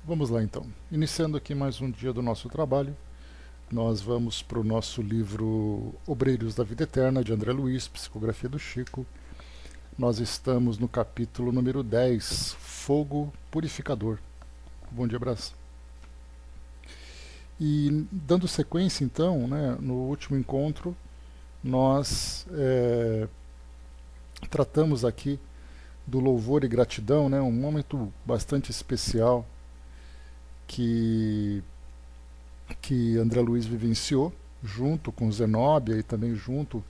Vamos lá então. Iniciando aqui mais um dia do nosso trabalho, nós vamos para o nosso livro Obreiros da Vida Eterna, de André Luiz, Psicografia do Chico. Nós estamos no capítulo número 10, Fogo Purificador. Bom dia, abraço. E dando sequência então, né, no último encontro, nós tratamos aqui do louvor e gratidão, né, um momento bastante especial que André Luiz vivenciou, junto com Zenóbia e também junto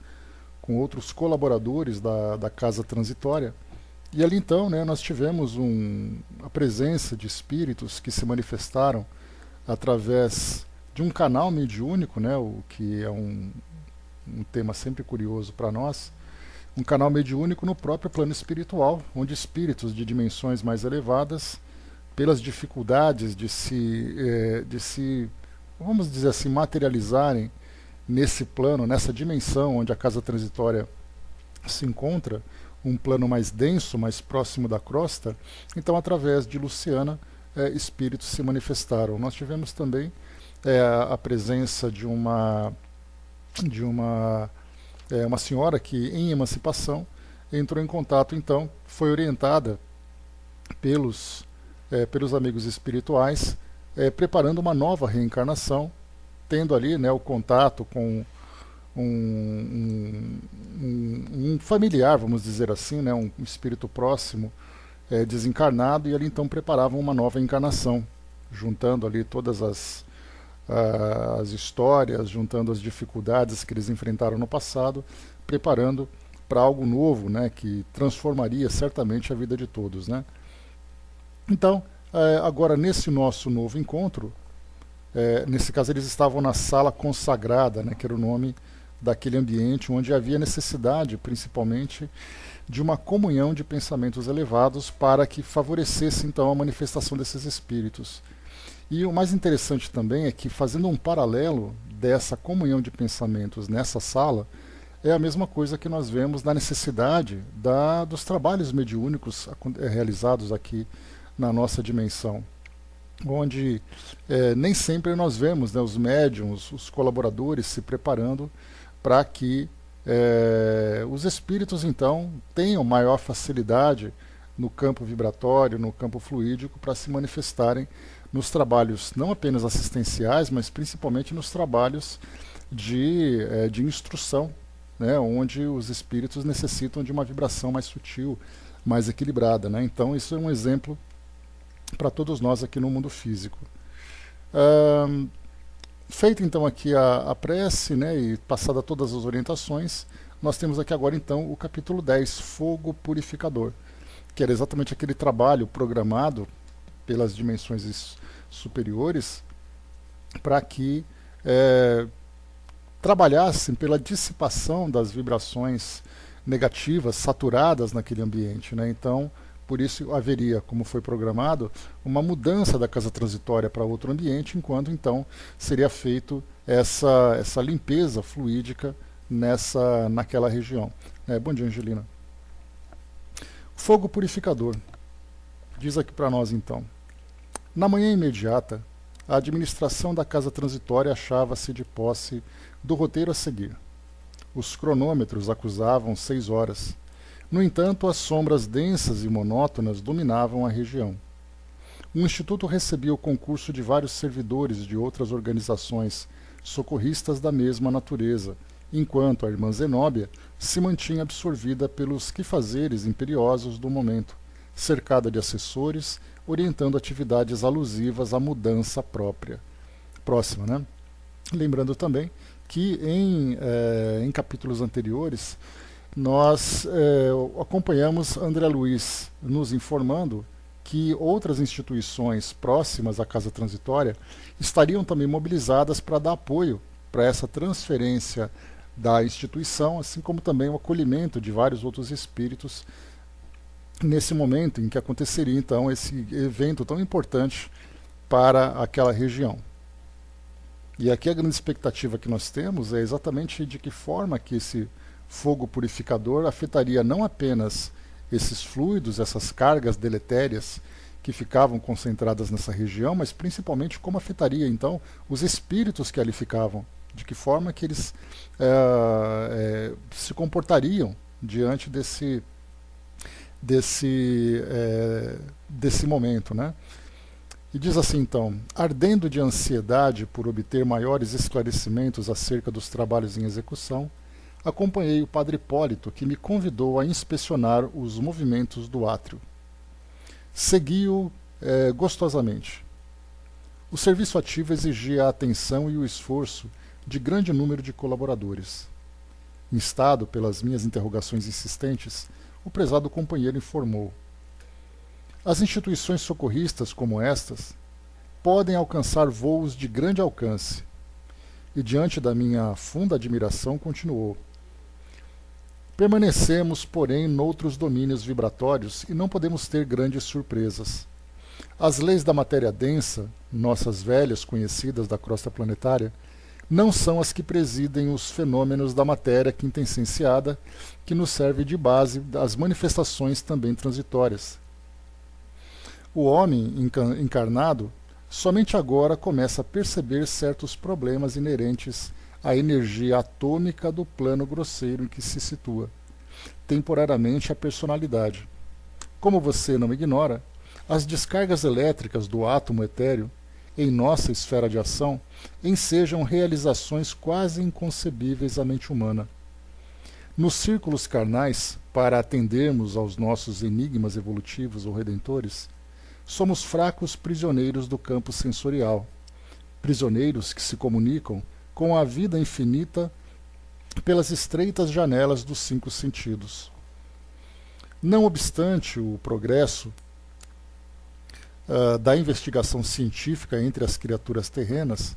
com outros colaboradores da Casa Transitória. E ali então, né, nós tivemos a presença de espíritos que se manifestaram através de um canal mediúnico, né, o que é um tema sempre curioso para nós, um canal mediúnico no próprio plano espiritual, onde espíritos de dimensões mais elevadas, pelas dificuldades de se, vamos dizer assim, materializarem nesse plano, nessa dimensão onde a casa transitória se encontra, um plano mais denso, mais próximo da crosta, então através de Luciana, espíritos se manifestaram. Nós tivemos também a presença de uma senhora que, em emancipação, entrou em contato, então, foi orientada pelos amigos espirituais, preparando uma nova reencarnação, tendo ali, né, o contato com um familiar, vamos dizer assim, né, um espírito próximo, desencarnado, e ali então preparavam uma nova encarnação, juntando ali todas as histórias, juntando as dificuldades que eles enfrentaram no passado, preparando para algo novo, né, que transformaria certamente a vida de todos, né? Então, agora nesse nosso novo encontro, nesse caso eles estavam na sala consagrada, né, que era o nome daquele ambiente onde havia necessidade, principalmente, de uma comunhão de pensamentos elevados para que favorecesse então a manifestação desses espíritos. E o mais interessante também é que, fazendo um paralelo dessa comunhão de pensamentos nessa sala, é a mesma coisa que nós vemos na necessidade dos trabalhos mediúnicos realizados aqui na nossa dimensão, onde nem sempre nós vemos, né, os médiums, os colaboradores se preparando para que os espíritos então tenham maior facilidade no campo vibratório, no campo fluídico, para se manifestarem nos trabalhos não apenas assistenciais, mas principalmente nos trabalhos de instrução, né, onde os espíritos necessitam de uma vibração mais sutil, mais equilibrada, né? Então isso é um exemplo para todos nós aqui no mundo físico. Feita então aqui a prece, né, e passada todas as orientações, nós temos aqui agora então o capítulo 10, Fogo Purificador, que era exatamente aquele trabalho programado pelas dimensões superiores para que trabalhassem pela dissipação das vibrações negativas saturadas naquele ambiente, né? Então, por isso haveria, como foi programado, uma mudança da casa transitória para outro ambiente, enquanto então seria feito essa limpeza fluídica naquela região. Bom dia, Angelina. Fogo purificador. Diz aqui para nós então. Na manhã imediata, a administração da casa transitória achava-se de posse do roteiro a seguir. Os cronômetros acusavam 6 horas. No entanto, as sombras densas e monótonas dominavam a região. O Instituto recebia o concurso de vários servidores de outras organizações socorristas da mesma natureza, enquanto a irmã Zenóbia se mantinha absorvida pelos quefazeres imperiosos do momento, cercada de assessores, orientando atividades alusivas à mudança próxima, né? Lembrando também que em capítulos anteriores nós acompanhamos André Luiz nos informando que outras instituições próximas à Casa Transitória estariam também mobilizadas para dar apoio para essa transferência da instituição, assim como também o acolhimento de vários outros espíritos nesse momento em que aconteceria então esse evento tão importante para aquela região. E aqui a grande expectativa que nós temos é exatamente de que forma que esse fogo purificador afetaria não apenas esses fluidos, essas cargas deletérias que ficavam concentradas nessa região, mas principalmente como afetaria então os espíritos que ali ficavam, de que forma que eles se comportariam diante desse momento, né? E diz assim então: ardendo de ansiedade por obter maiores esclarecimentos acerca dos trabalhos em execução, acompanhei o padre Hipólito, que me convidou a inspecionar os movimentos do átrio. Segui-o gostosamente. O serviço ativo exigia a atenção e o esforço de grande número de colaboradores. Instado pelas minhas interrogações insistentes, o prezado companheiro informou: as instituições socorristas como estas podem alcançar voos de grande alcance. E diante da minha funda admiração continuou: permanecemos, porém, noutros domínios vibratórios e não podemos ter grandes surpresas. As leis da matéria densa, nossas velhas conhecidas da crosta planetária, não são as que presidem os fenômenos da matéria quintessenciada, que nos serve de base das manifestações também transitórias. O homem encarnado somente agora começa a perceber certos problemas inerentes à energia atômica do plano grosseiro em que se situa, temporariamente a personalidade. Como você não ignora, as descargas elétricas do átomo etéreo, em nossa esfera de ação, ensejam realizações quase inconcebíveis à mente humana. Nos círculos carnais, para atendermos aos nossos enigmas evolutivos ou redentores, somos fracos prisioneiros do campo sensorial, prisioneiros que se comunicam com a vida infinita pelas estreitas janelas dos 5 sentidos. Não obstante o progresso da investigação científica entre as criaturas terrenas,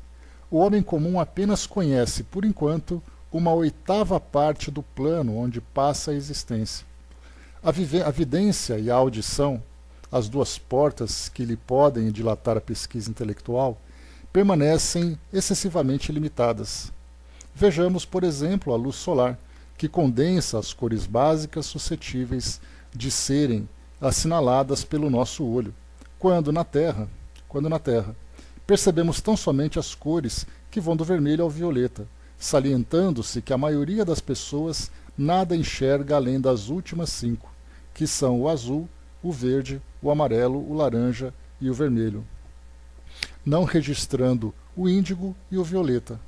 o homem comum apenas conhece, por enquanto, uma 8ª parte do plano onde passa a existência. A vidência e a audição, as 2 portas que lhe podem dilatar a pesquisa intelectual, permanecem excessivamente limitadas. Vejamos, por exemplo, a luz solar, que condensa as cores básicas suscetíveis de serem assinaladas pelo nosso olho, quando na Terra, percebemos tão somente as cores que vão do vermelho ao violeta, salientando-se que a maioria das pessoas nada enxerga além das últimas 5, que são o azul, o verde, o amarelo, o laranja e o vermelho, não registrando o índigo e o violeta.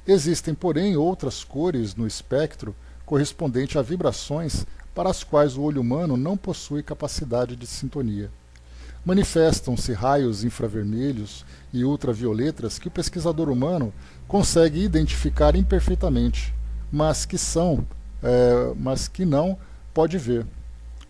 Existem, porém, outras cores no espectro correspondente a vibrações para as quais o olho humano não possui capacidade de sintonia. Manifestam-se raios infravermelhos e ultravioletas que o pesquisador humano consegue identificar imperfeitamente, mas que não pode ver.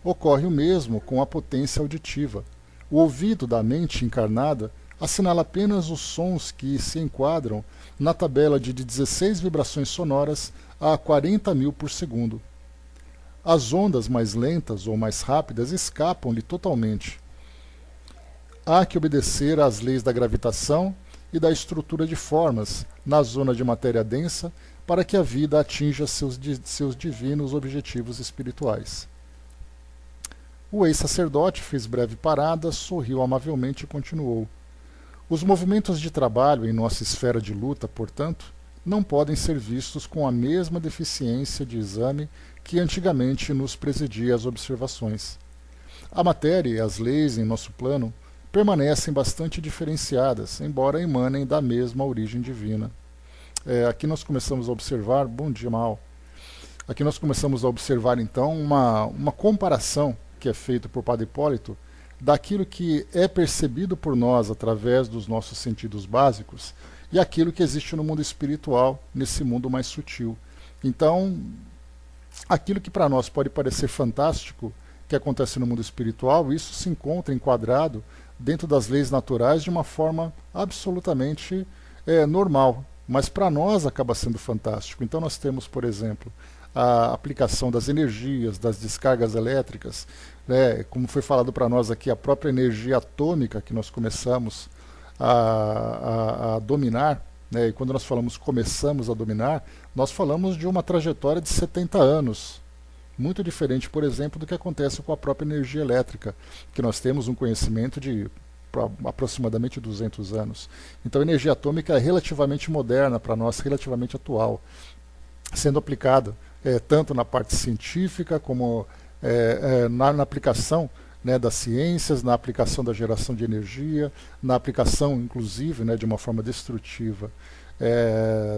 Ocorre o mesmo com a potência auditiva. O ouvido da mente encarnada assinala apenas os sons que se enquadram na tabela de 16 vibrações sonoras a 40.000 por segundo. As ondas mais lentas ou mais rápidas escapam-lhe totalmente. Há que obedecer às leis da gravitação e da estrutura de formas na zona de matéria densa para que a vida atinja seus divinos objetivos espirituais. O ex-sacerdote fez breve parada, sorriu amavelmente e continuou: os movimentos de trabalho em nossa esfera de luta, portanto, não podem ser vistos com a mesma deficiência de exame que antigamente nos presidia as observações. A matéria e as leis em nosso plano permanecem bastante diferenciadas, embora emanem da mesma origem divina. Aqui nós começamos a observar, bom dia, Mal. Aqui nós começamos a observar então uma comparação que é feita por Padre Hipólito daquilo que é percebido por nós através dos nossos sentidos básicos e aquilo que existe no mundo espiritual, nesse mundo mais sutil. Então, aquilo que para nós pode parecer fantástico, que acontece no mundo espiritual, isso se encontra enquadrado dentro das leis naturais de uma forma absolutamente normal, mas para nós acaba sendo fantástico. Então nós temos, por exemplo, a aplicação das energias, das descargas elétricas, né, como foi falado para nós aqui, a própria energia atômica que nós começamos a dominar, né, e quando nós falamos começamos a dominar, nós falamos de uma trajetória de 70 anos, Muito diferente, por exemplo, do que acontece com a própria energia elétrica, que nós temos um conhecimento de aproximadamente 200 anos. Então a energia atômica é relativamente moderna para nós, relativamente atual, sendo aplicada tanto na parte científica como na aplicação, né, das ciências, na aplicação da geração de energia, na aplicação, inclusive, né, de uma forma destrutiva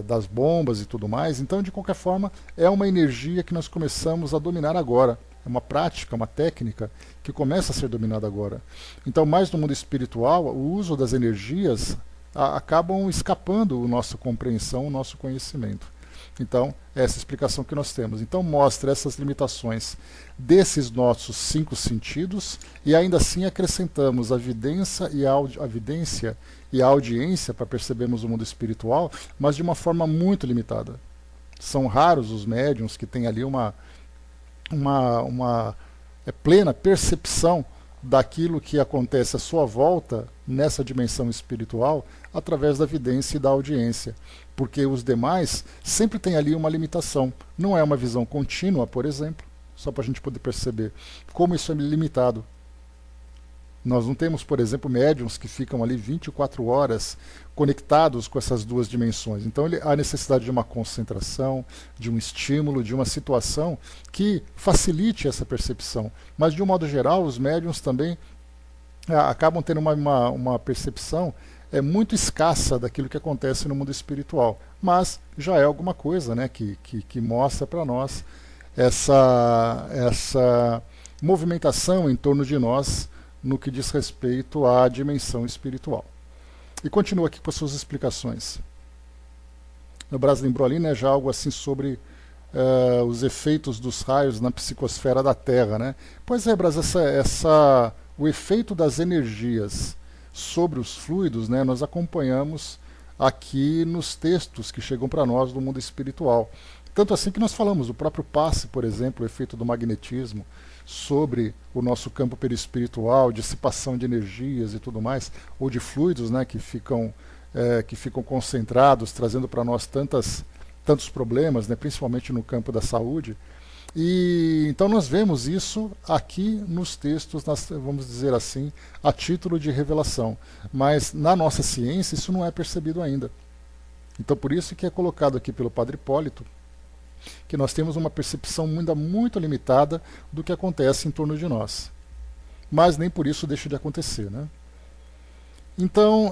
das bombas e tudo mais. Então, de qualquer forma, é uma energia que nós começamos a dominar agora. É uma prática, uma técnica que começa a ser dominada agora. Então, mais no mundo espiritual, o uso das energias acabam escapando a nossa compreensão, o nosso conhecimento. Então, é essa explicação que nós temos. Então, mostra essas limitações desses nossos 5 sentidos e ainda assim acrescentamos a vidência e a audiência para percebermos o mundo espiritual, mas de uma forma muito limitada. São raros os médiuns que têm ali uma plena percepção daquilo que acontece à sua volta nessa dimensão espiritual através da vidência e da audiência, porque os demais sempre têm ali uma limitação. Não é uma visão contínua, por exemplo, só para a gente poder perceber como isso é limitado. Nós não temos, por exemplo, médiums que ficam ali 24 horas conectados com essas duas dimensões. Então há necessidade de uma concentração, de um estímulo, de uma situação que facilite essa percepção. Mas, de um modo geral, os médiums também acabam tendo uma percepção muito escassa daquilo que acontece no mundo espiritual. Mas já é alguma coisa, né, que mostra para nós essa movimentação em torno de nós no que diz respeito à dimensão espiritual. E continua aqui com as suas explicações. No Brás lembrou ali, né, já algo assim sobre os efeitos dos raios na psicosfera da Terra, né? Pois é, Brás, o efeito das energias sobre os fluidos, né, nós acompanhamos aqui nos textos que chegam para nós do mundo espiritual. Tanto assim que nós falamos do próprio passe, por exemplo, o efeito do magnetismo sobre o nosso campo perispiritual, dissipação de energias e tudo mais, ou de fluidos, né, que ficam concentrados, trazendo para nós tantos problemas, né, principalmente no campo da saúde. E então nós vemos isso aqui nos textos, vamos dizer assim, a título de revelação. Mas na nossa ciência isso não é percebido ainda. Então por isso que é colocado aqui pelo Padre Hipólito que nós temos uma percepção ainda muito limitada do que acontece em torno de nós. Mas nem por isso deixa de acontecer, né? Então,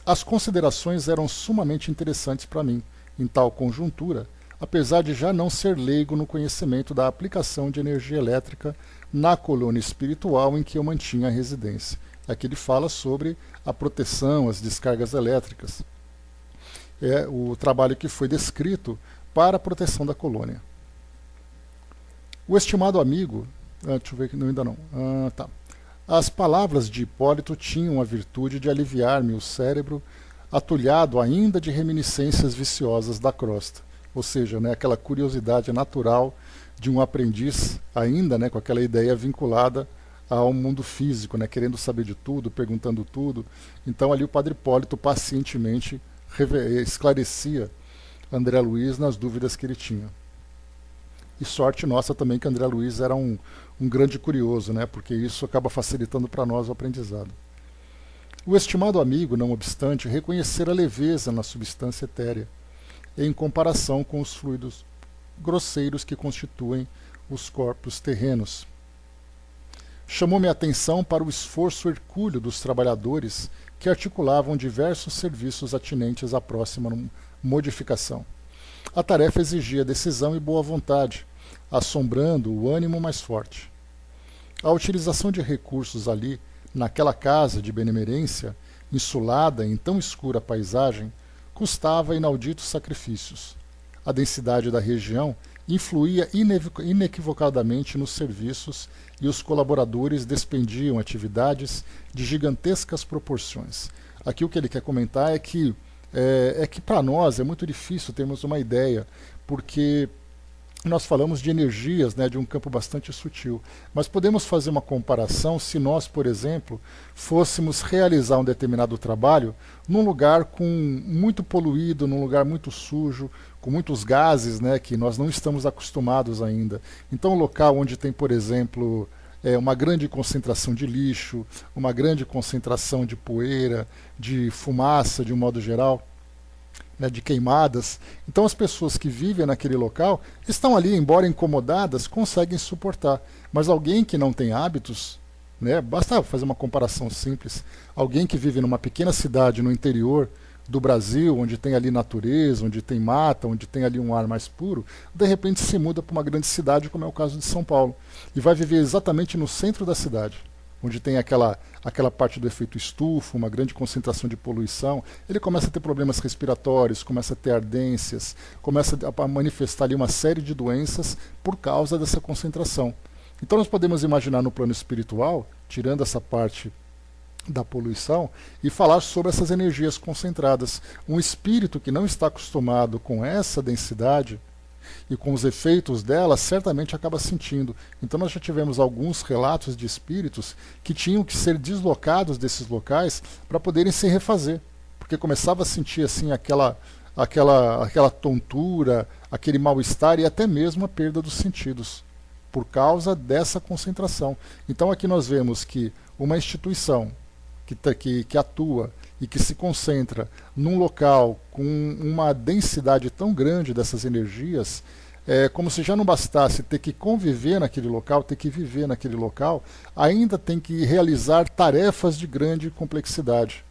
as considerações eram sumamente interessantes para mim, em tal conjuntura, apesar de já não ser leigo no conhecimento da aplicação de energia elétrica na colônia espiritual em que eu mantinha a residência. Aqui ele fala sobre a proteção, as descargas elétricas. É o trabalho que foi descrito para a proteção da colônia. O estimado amigo... deixa eu ver aqui, não, ainda não. Tá. As palavras de Hipólito tinham a virtude de aliviar-me o cérebro atulhado ainda de reminiscências viciosas da crosta. Ou seja, né, aquela curiosidade natural de um aprendiz ainda, né, com aquela ideia vinculada ao mundo físico, né, querendo saber de tudo, perguntando tudo. Então ali o Padre Hipólito pacientemente esclarecia André Luiz nas dúvidas que ele tinha. E sorte nossa também que André Luiz era um grande curioso, né, porque isso acaba facilitando para nós o aprendizado. O estimado amigo, não obstante, reconhecera a leveza na substância etérea, em comparação com os fluidos grosseiros que constituem os corpos terrenos. Chamou-me a atenção para o esforço hercúleo dos trabalhadores que articulavam diversos serviços atinentes à próxima modificação. A tarefa exigia decisão e boa vontade, assombrando o ânimo mais forte. A utilização de recursos ali, naquela casa de benemerência, insulada em tão escura paisagem, custava inauditos sacrifícios. A densidade da região influía inequivocadamente nos serviços e os colaboradores despendiam atividades de gigantescas proporções. Aqui o que ele quer comentar é que para nós é muito difícil termos uma ideia, porque nós falamos de energias, né, de um campo bastante sutil. Mas podemos fazer uma comparação se nós, por exemplo, fôssemos realizar um determinado trabalho num lugar com muito poluído, num lugar muito sujo, com muitos gases, né, que nós não estamos acostumados ainda. Então, um local onde tem, por exemplo, uma grande concentração de lixo, uma grande concentração de poeira, de fumaça, de um modo geral, né, de queimadas. Então as pessoas que vivem naquele local estão ali, embora incomodadas, conseguem suportar. Mas alguém que não tem hábitos, né, basta fazer uma comparação simples, alguém que vive numa pequena cidade no interior do Brasil, onde tem ali natureza, onde tem mata, onde tem ali um ar mais puro, de repente se muda para uma grande cidade, como é o caso de São Paulo, e vai viver exatamente no centro da cidade, onde tem aquela parte do efeito estufa, uma grande concentração de poluição. Ele começa a ter problemas respiratórios, começa a ter ardências, começa a manifestar ali uma série de doenças por causa dessa concentração. Então nós podemos imaginar no plano espiritual, tirando essa parte da poluição, e falar sobre essas energias concentradas. Um espírito que não está acostumado com essa densidade e com os efeitos dela, certamente acaba sentindo. Então nós já tivemos alguns relatos de espíritos que tinham que ser deslocados desses locais para poderem se refazer, porque começava a sentir assim aquela tontura, aquele mal-estar e até mesmo a perda dos sentidos, por causa dessa concentração. Então aqui nós vemos que uma instituição que atua e que se concentra num local com uma densidade tão grande dessas energias, como se já não bastasse ter que conviver naquele local, ter que viver naquele local, ainda tem que realizar tarefas de grande complexidade.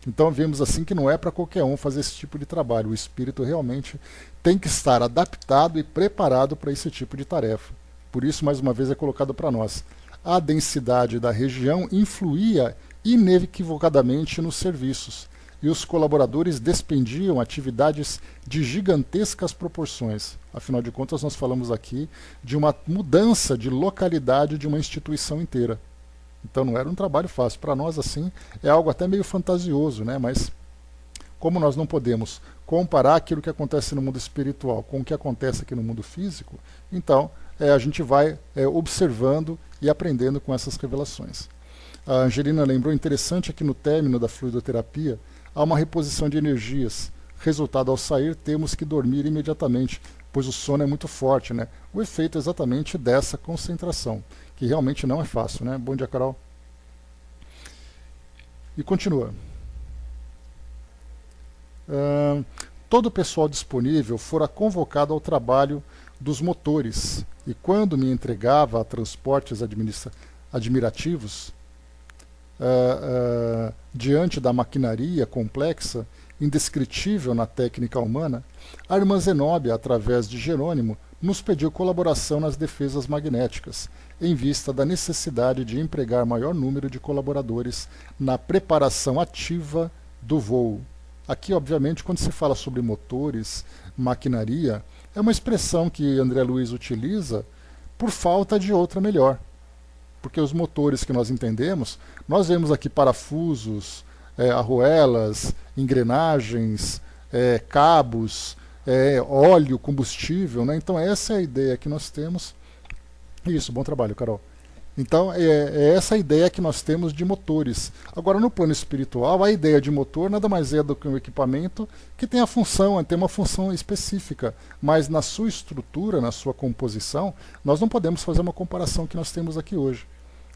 Então vemos assim que não é para qualquer um fazer esse tipo de trabalho. O espírito realmente tem que estar adaptado e preparado para esse tipo de tarefa. Por isso, mais uma vez, é colocado para nós. A densidade da região influía inequivocadamente nos serviços, e os colaboradores despendiam atividades de gigantescas proporções. Afinal de contas, nós falamos aqui de uma mudança de localidade de uma instituição inteira. Então não era um trabalho fácil. Para nós, assim, é algo até meio fantasioso, né? Mas como nós não podemos comparar aquilo que acontece no mundo espiritual com o que acontece aqui no mundo físico, então a gente vai observando e aprendendo com essas revelações. A Angelina lembrou, interessante, que no término da fluidoterapia há uma reposição de energias. Resultado, ao sair, temos que dormir imediatamente, pois o sono é muito forte, né? O efeito é exatamente dessa concentração, que realmente não é fácil, né? Bom dia, Carol. E continua. Todo o pessoal disponível fora convocado ao trabalho dos motores, e quando me entregava a transportes admirativos, diante da maquinaria complexa, indescritível na técnica humana, a irmã Zenóbia, através de Jerônimo, nos pediu colaboração nas defesas magnéticas, em vista da necessidade de empregar maior número de colaboradores na preparação ativa do voo. Aqui, obviamente, quando se fala sobre motores, maquinaria, é uma expressão que André Luiz utiliza por falta de outra melhor. Porque os motores que nós entendemos, nós vemos aqui parafusos, arruelas, engrenagens, cabos, óleo, combustível, né? Então essa é a ideia que nós temos. Isso, bom trabalho, Carol. Então é essa a ideia que nós temos de motores. Agora, no plano espiritual, a ideia de motor nada mais é do que um equipamento que tem uma função específica, mas na sua estrutura, na sua composição, nós não podemos fazer uma comparação que nós temos aqui hoje.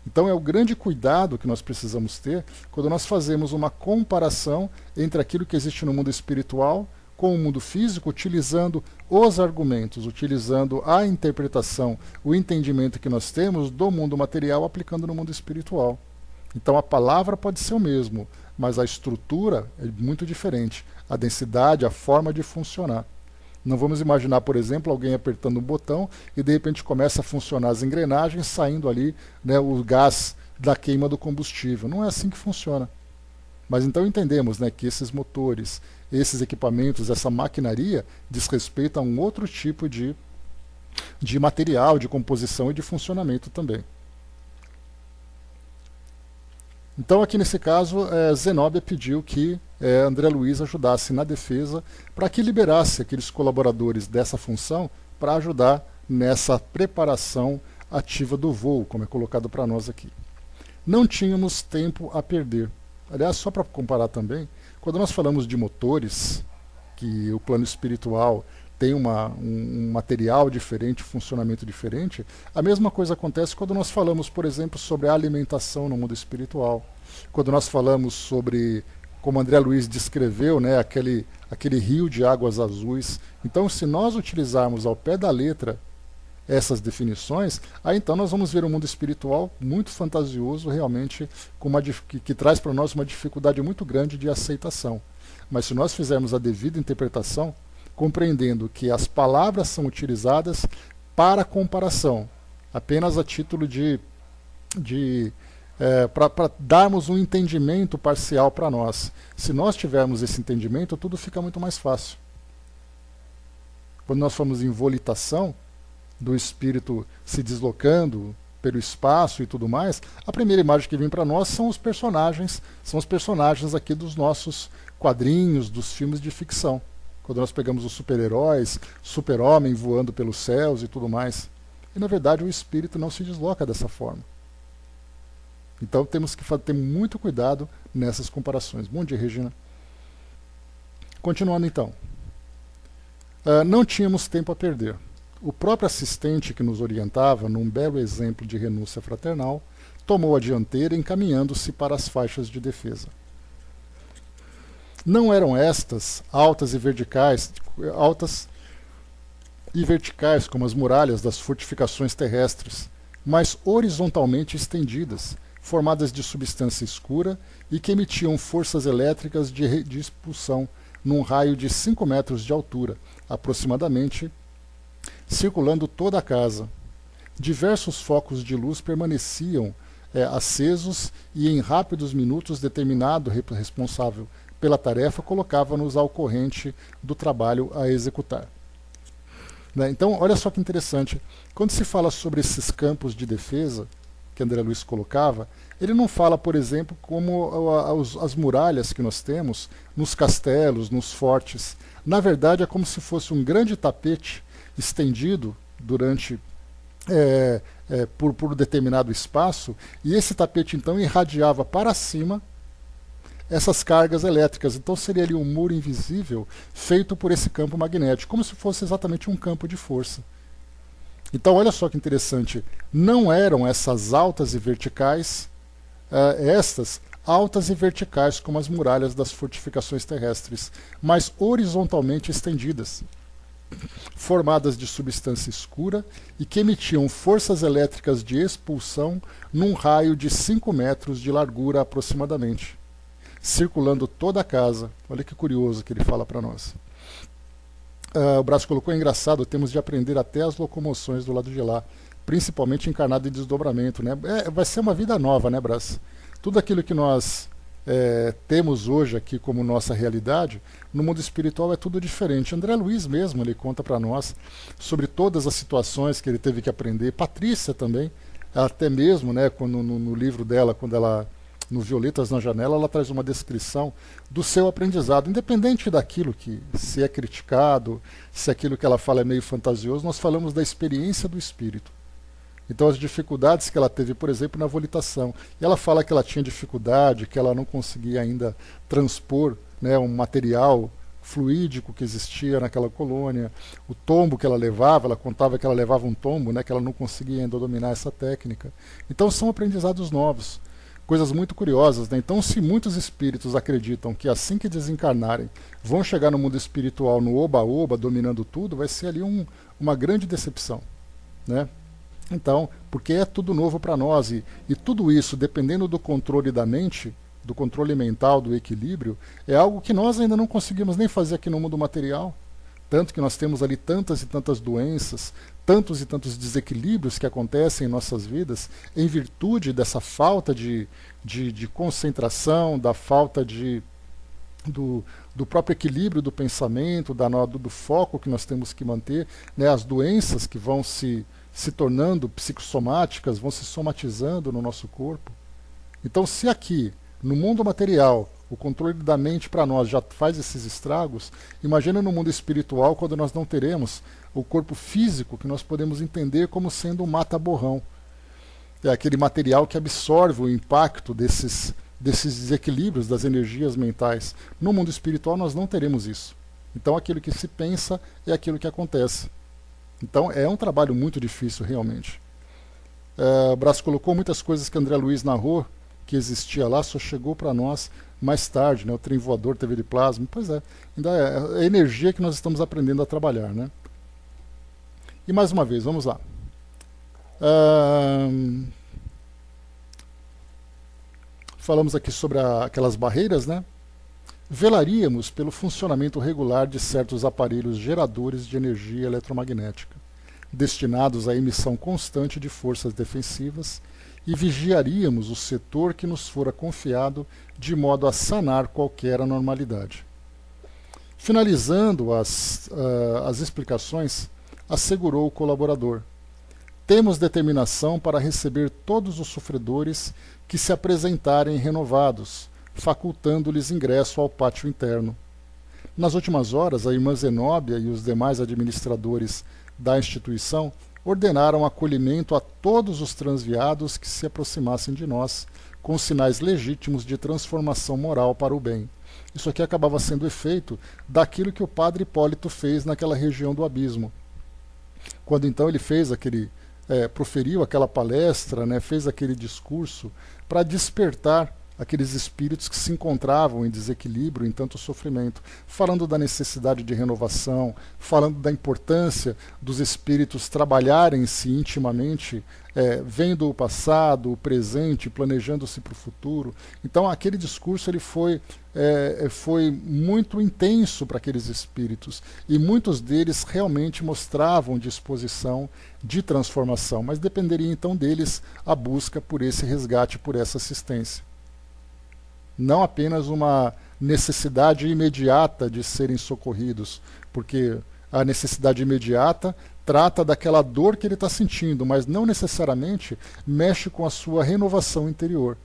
Então é o grande cuidado que nós precisamos ter quando nós fazemos uma comparação entre aquilo que existe no mundo espiritual com o mundo físico, utilizando os argumentos, utilizando a interpretação, o entendimento que nós temos do mundo material aplicando no mundo espiritual. Então a palavra pode ser o mesmo, mas a estrutura é muito diferente, a densidade, a forma de funcionar. Não vamos imaginar, por exemplo, alguém apertando um botão e de repente começa a funcionar as engrenagens, saindo ali, né, o gás da queima do combustível. Não é assim que funciona. Mas então entendemos, né, que esses motores, esses equipamentos, essa maquinaria diz respeito a um outro tipo de material, de composição e de funcionamento também. Então aqui nesse caso, Zenóbia pediu que André Luiz ajudasse na defesa para que liberasse aqueles colaboradores dessa função para ajudar nessa preparação ativa do voo, como é colocado para nós aqui. Não tínhamos tempo a perder. Aliás, só para comparar também, quando nós falamos de motores, que o plano espiritual tem um material diferente, funcionamento diferente, a mesma coisa acontece quando nós falamos, por exemplo, sobre a alimentação no mundo espiritual, quando nós falamos sobre, como André Luiz descreveu, né, aquele rio de águas azuis. Então, se nós utilizarmos ao pé da letra essas definições, aí então nós vamos ver um mundo espiritual muito fantasioso, realmente que traz para nós uma dificuldade muito grande de aceitação. Mas se nós fizermos a devida interpretação, compreendendo que as palavras são utilizadas para comparação, apenas a título para darmos um entendimento parcial para nós. Se nós tivermos esse entendimento, tudo fica muito mais fácil. Quando nós falamos em volitação, do espírito se deslocando pelo espaço e tudo mais, a primeira imagem que vem para nós são os personagens aqui dos nossos quadrinhos, dos filmes de ficção. Quando nós pegamos os super-heróis, super-homem voando pelos céus e tudo mais. E na verdade o espírito não se desloca dessa forma. Então temos que ter muito cuidado nessas comparações. Bom dia, Regina. Continuando então. Não tínhamos tempo a perder. O próprio assistente que nos orientava, num belo exemplo de renúncia fraternal, tomou a dianteira encaminhando-se para as faixas de defesa. Não eram estas altas e verticais como as muralhas das fortificações terrestres, mas horizontalmente estendidas, formadas de substância escura e que emitiam forças elétricas de expulsão num raio de 5 metros de altura, aproximadamente, circulando toda a casa. Diversos focos de luz permaneciam acesos e em rápidos minutos determinado responsável pela tarefa colocava-nos ao corrente do trabalho a executar. Então, olha só que interessante. Quando se fala sobre esses campos de defesa que André Luiz colocava, ele não fala, por exemplo, como as muralhas que nós temos nos castelos, nos fortes. Na verdade, é como se fosse um grande tapete estendido durante por determinado espaço, e esse tapete então irradiava para cima essas cargas elétricas. Então seria ali um muro invisível feito por esse campo magnético, como se fosse exatamente um campo de força. Então olha só que interessante, não eram essas altas e verticais, como as muralhas das fortificações terrestres, mas horizontalmente estendidas, formadas de substância escura e que emitiam forças elétricas de expulsão num raio de 5 metros de largura aproximadamente, circulando toda a casa. Olha que curioso que ele fala para nós. O Brás colocou, engraçado, temos de aprender até as locomoções do lado de lá, principalmente encarnado em desdobramento, né? Vai ser uma vida nova, né, Brás? Tudo aquilo que nós temos hoje aqui como nossa realidade, no mundo espiritual é tudo diferente. André Luiz mesmo, ele conta para nós sobre todas as situações que ele teve que aprender. Patrícia também, até mesmo, né, no livro dela, quando ela, no Violetas na Janela, ela traz uma descrição do seu aprendizado, independente daquilo que, se é criticado, se aquilo que ela fala é meio fantasioso, nós falamos da experiência do espírito. Então as dificuldades que ela teve, por exemplo, na volitação. E ela fala que ela tinha dificuldade, que ela não conseguia ainda transpor, né, um material fluídico que existia naquela colônia. O tombo que ela levava, ela contava que ela levava um tombo, né, que ela não conseguia ainda dominar essa técnica. Então são aprendizados novos, coisas muito curiosas, né? Então se muitos espíritos acreditam que assim que desencarnarem vão chegar no mundo espiritual no oba-oba, dominando tudo, vai ser ali uma grande decepção, né? Então, porque é tudo novo para nós, e tudo isso, dependendo do controle da mente, do controle mental, do equilíbrio, é algo que nós ainda não conseguimos nem fazer aqui no mundo material. Tanto que nós temos ali tantas e tantas doenças, tantos e tantos desequilíbrios que acontecem em nossas vidas, em virtude dessa falta de concentração, da falta do próprio equilíbrio do pensamento, do foco que nós temos que manter, né? As doenças que vão se tornando psicossomáticas, vão se somatizando no nosso corpo. Então, se aqui, no mundo material, o controle da mente para nós já faz esses estragos, imagina no mundo espiritual, quando nós não teremos o corpo físico que nós podemos entender como sendo um mata-borrão. É aquele material que absorve o impacto desses desequilíbrios das energias mentais. No mundo espiritual nós não teremos isso. Então aquilo que se pensa é aquilo que acontece. Então é um trabalho muito difícil realmente. O Brás colocou muitas coisas que André Luiz narrou, que existia lá, só chegou para nós mais tarde, né? O trem voador, TV de plasma. Pois é, ainda é a energia que nós estamos aprendendo a trabalhar, né? E mais uma vez, vamos lá. Falamos aqui sobre aquelas barreiras, né? Velaríamos pelo funcionamento regular de certos aparelhos geradores de energia eletromagnética, destinados à emissão constante de forças defensivas, e vigiaríamos o setor que nos fora confiado de modo a sanar qualquer anormalidade. Finalizando as explicações, assegurou o colaborador: temos determinação para receber todos os sofredores que se apresentarem renovados, facultando-lhes ingresso ao pátio interno. Nas últimas horas, a irmã Zenóbia e os demais administradores da instituição ordenaram acolhimento a todos os transviados que se aproximassem de nós, com sinais legítimos de transformação moral para o bem. Isso aqui acabava sendo efeito daquilo que o padre Hipólito fez naquela região do abismo. Quando então ele fez proferiu aquela palestra, né, fez aquele discurso para despertar aqueles espíritos que se encontravam em desequilíbrio, em tanto sofrimento, falando da necessidade de renovação, falando da importância dos espíritos trabalharem-se intimamente, vendo o passado, o presente, planejando-se para o futuro. Então aquele discurso ele foi muito intenso para aqueles espíritos, e muitos deles realmente mostravam disposição de transformação, mas dependeria então deles a busca por esse resgate, por essa assistência. Não apenas uma necessidade imediata de serem socorridos, porque a necessidade imediata trata daquela dor que ele está sentindo, mas não necessariamente mexe com a sua renovação interior.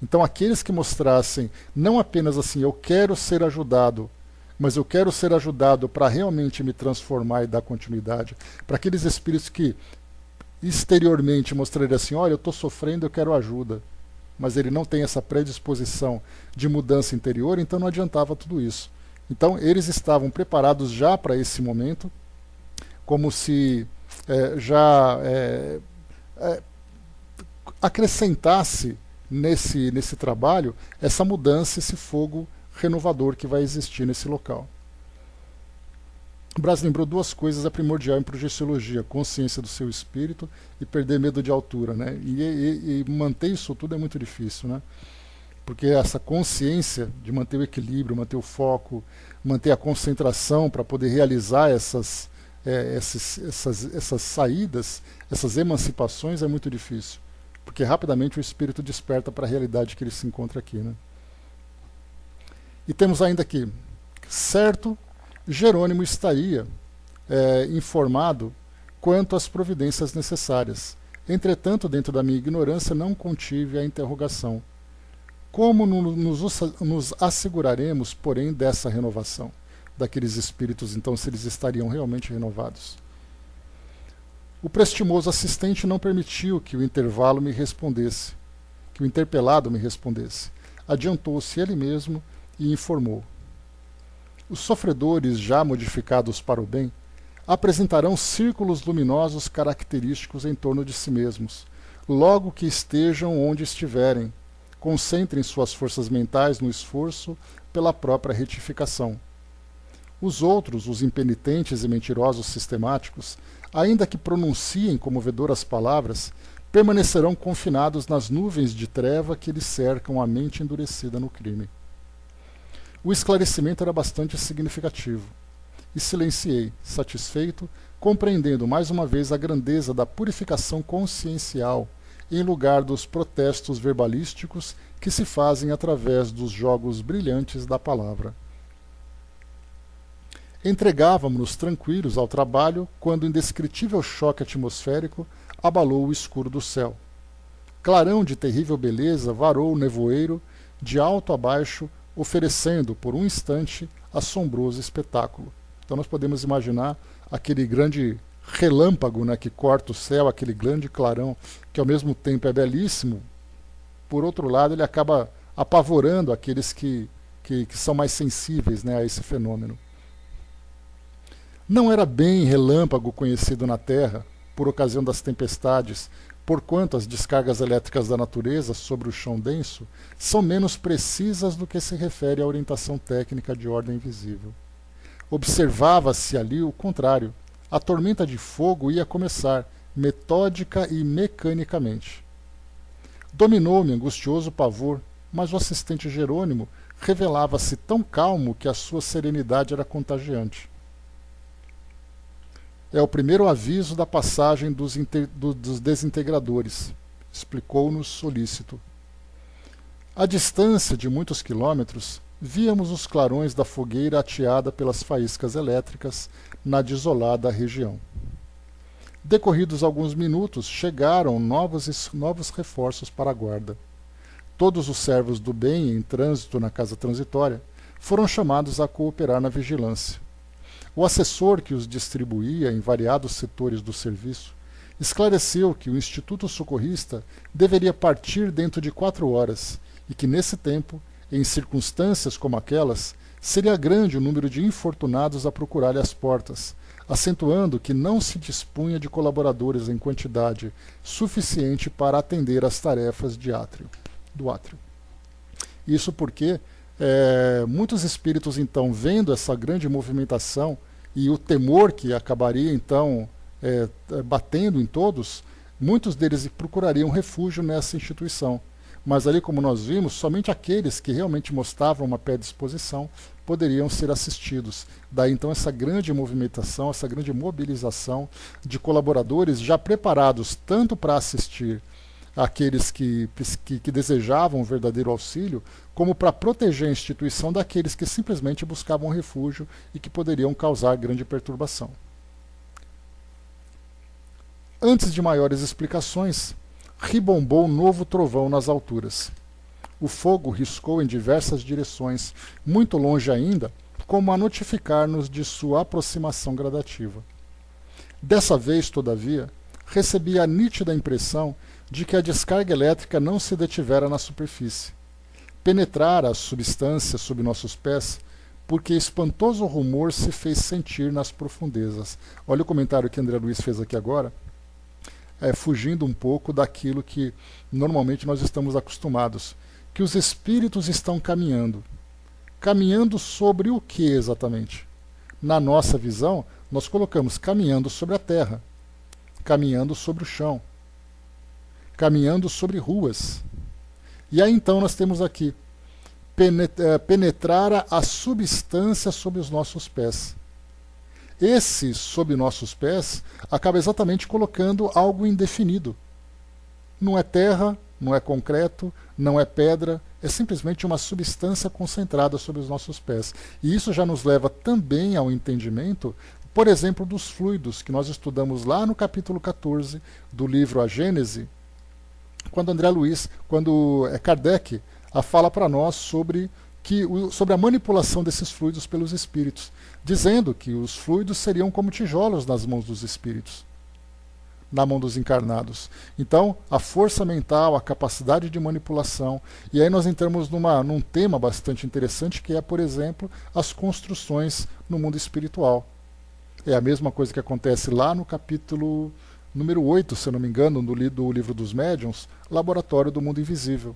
Então aqueles que mostrassem não apenas assim, eu quero ser ajudado, mas eu quero ser ajudado para realmente me transformar e dar continuidade, para aqueles espíritos que exteriormente mostrariam assim, olha, eu estou sofrendo, eu quero ajuda, mas ele não tem essa predisposição de mudança interior, então não adiantava tudo isso. Então eles estavam preparados já para esse momento, como se acrescentasse nesse trabalho essa mudança, esse fogo renovador que vai existir nesse local. O Brás lembrou duas coisas a primordial em projeciologia: consciência do seu espírito e perder medo de altura, né? E manter isso tudo é muito difícil, né? Porque essa consciência de manter o equilíbrio, manter o foco, manter a concentração para poder realizar essas saídas, essas emancipações é muito difícil, porque rapidamente o espírito desperta para a realidade que ele se encontra aqui, né? E temos ainda aqui, certo, Jerônimo estaria informado quanto às providências necessárias. Entretanto, dentro da minha ignorância, não contive a interrogação. Como nos asseguraremos, porém, dessa renovação? Daqueles espíritos, então, se eles estariam realmente renovados? O prestimoso assistente não permitiu que o interpelado me respondesse. Adiantou-se ele mesmo e informou: os sofredores, já modificados para o bem, apresentarão círculos luminosos característicos em torno de si mesmos, logo que estejam onde estiverem. Concentrem suas forças mentais no esforço pela própria retificação. Os outros, os impenitentes e mentirosos sistemáticos, ainda que pronunciem comovedoras palavras, permanecerão confinados nas nuvens de treva que lhes cercam a mente endurecida no crime. O esclarecimento era bastante significativo, e silenciei, satisfeito, compreendendo mais uma vez a grandeza da purificação consciencial, em lugar dos protestos verbalísticos que se fazem através dos jogos brilhantes da palavra. Entregávamos-nos tranquilos ao trabalho quando o indescritível choque atmosférico abalou o escuro do céu. Clarão de terrível beleza varou o nevoeiro de alto a baixo, oferecendo, por um instante, assombroso espetáculo. Então nós podemos imaginar aquele grande relâmpago, né, que corta o céu, aquele grande clarão, que ao mesmo tempo é belíssimo, por outro lado ele acaba apavorando aqueles que são mais sensíveis, né, a esse fenômeno. Não era bem relâmpago conhecido na Terra, por ocasião das tempestades, porquanto as descargas elétricas da natureza sobre o chão denso são menos precisas do que se refere à orientação técnica de ordem visível. Observava-se ali o contrário. A tormenta de fogo ia começar, metódica e mecanicamente. Dominou-me angustioso pavor, mas o assistente Jerônimo revelava-se tão calmo que a sua serenidade era contagiante. É o primeiro aviso da passagem dos desintegradores, explicou-nos solícito. À distância de muitos quilômetros, víamos os clarões da fogueira ateada pelas faíscas elétricas na desolada região. Decorridos alguns minutos, chegaram novos reforços para a guarda. Todos os servos do bem em trânsito na casa transitória foram chamados a cooperar na vigilância. O assessor que os distribuía em variados setores do serviço esclareceu que o Instituto Socorrista deveria partir dentro de 4 horas e que, nesse tempo, em circunstâncias como aquelas, seria grande o número de infortunados a procurar-lhe as portas, acentuando que não se dispunha de colaboradores em quantidade suficiente para atender às tarefas do átrio. Isso porque muitos espíritos, então, vendo essa grande movimentação e o temor que acabaria, então, batendo em todos, muitos deles procurariam refúgio nessa instituição. Mas ali, como nós vimos, somente aqueles que realmente mostravam uma predisposição poderiam ser assistidos. Daí, então, essa grande movimentação, essa grande mobilização de colaboradores já preparados tanto para assistir aqueles que desejavam um verdadeiro auxílio, como para proteger a instituição daqueles que simplesmente buscavam refúgio e que poderiam causar grande perturbação. Antes de maiores explicações, ribombou um novo trovão nas alturas. O fogo riscou em diversas direções, muito longe ainda, como a notificar-nos de sua aproximação gradativa. Dessa vez, todavia, recebi a nítida impressão de que a descarga elétrica não se detivera na superfície. Penetrara a substância sob nossos pés, porque espantoso rumor se fez sentir nas profundezas. Olha o comentário que André Luiz fez aqui agora, fugindo um pouco daquilo que normalmente nós estamos acostumados, que os espíritos estão caminhando. Caminhando sobre o que exatamente? Na nossa visão, nós colocamos caminhando sobre a terra, caminhando sobre o chão, caminhando sobre ruas. E aí então nós temos aqui, penetrar a substância sob os nossos pés. Esse sob nossos pés acaba exatamente colocando algo indefinido. Não é terra, não é concreto, não é pedra, é simplesmente uma substância concentrada sob os nossos pés. E isso já nos leva também ao entendimento, por exemplo, dos fluidos, que nós estudamos lá no capítulo 14 do livro A Gênese, quando Kardec fala para nós sobre a manipulação desses fluidos pelos espíritos, dizendo que os fluidos seriam como tijolos nas mãos dos espíritos, na mão dos encarnados. Então, a força mental, a capacidade de manipulação, e aí nós entramos num tema bastante interessante, que é, por exemplo, as construções no mundo espiritual. É a mesma coisa que acontece lá no capítulo número 8, se eu não me engano, do Livro dos Médiuns, Laboratório do Mundo Invisível,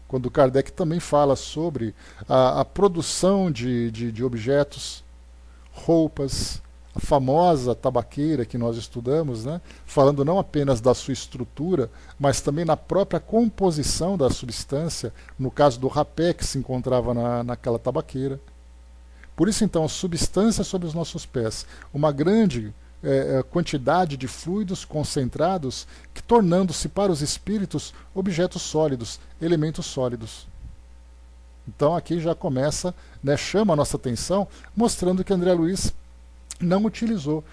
quando Kardec também fala sobre a produção de objetos, roupas, a famosa tabaqueira que nós estudamos, né? Falando não apenas da sua estrutura, mas também na própria composição da substância, no caso do rapé que se encontrava naquela tabaqueira. Por isso, então, a substância sob os nossos pés, uma grande quantidade de fluidos concentrados, que tornando-se para os espíritos objetos sólidos, elementos sólidos. Então aqui já começa, chama a nossa atenção, mostrando que André Luiz não utilizou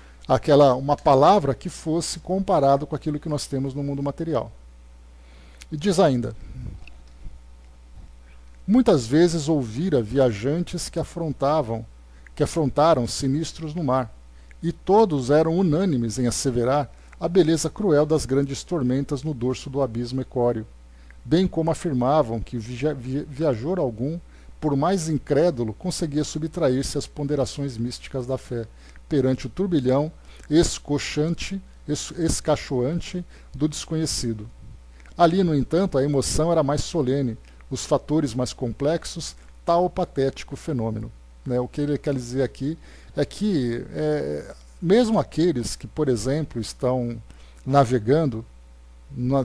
uma palavra que fosse comparado com aquilo que nós temos no mundo material. E diz ainda: muitas vezes ouvira viajantes que afrontaram sinistros no mar, e todos eram unânimes em asseverar a beleza cruel das grandes tormentas no dorso do abismo equóreo, bem como afirmavam que viajor algum, por mais incrédulo, conseguia subtrair-se às ponderações místicas da fé, perante o turbilhão escachoante do desconhecido. Ali, no entanto, a emoção era mais solene, os fatores mais complexos, tal patético fenômeno. O que ele quer dizer aqui é que, mesmo aqueles que, por exemplo, estão navegando,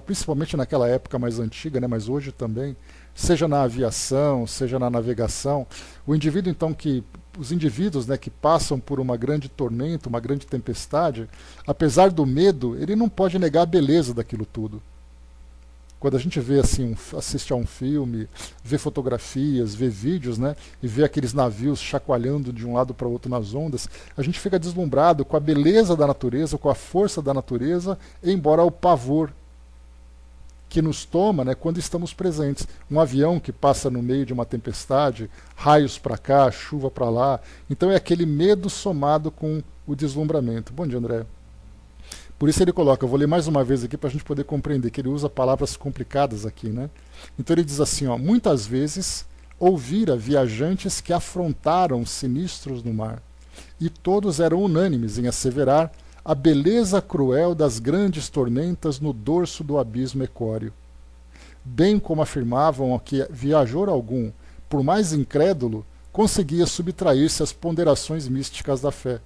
principalmente naquela época mais antiga, mas hoje também, seja na aviação, seja na navegação, os indivíduos que passam por uma grande tormenta, uma grande tempestade, apesar do medo, ele não pode negar a beleza daquilo tudo. Quando a gente vê assim, assiste a um filme, vê fotografias, vê vídeos, e vê aqueles navios chacoalhando de um lado para o outro nas ondas, a gente fica deslumbrado com a beleza da natureza, com a força da natureza, embora o pavor que nos toma quando estamos presentes. Um avião que passa no meio de uma tempestade, raios para cá, chuva para lá. Então é aquele medo somado com o deslumbramento. Bom dia, André. Por isso ele coloca, eu vou ler mais uma vez aqui para a gente poder compreender, que ele usa palavras complicadas aqui. Então ele diz assim, muitas vezes ouvira viajantes que afrontaram sinistros no mar, e todos eram unânimes em asseverar a beleza cruel das grandes tormentas no dorso do abismo equóreo, bem como afirmavam que viajor algum, por mais incrédulo, conseguia subtrair-se às ponderações místicas da fé.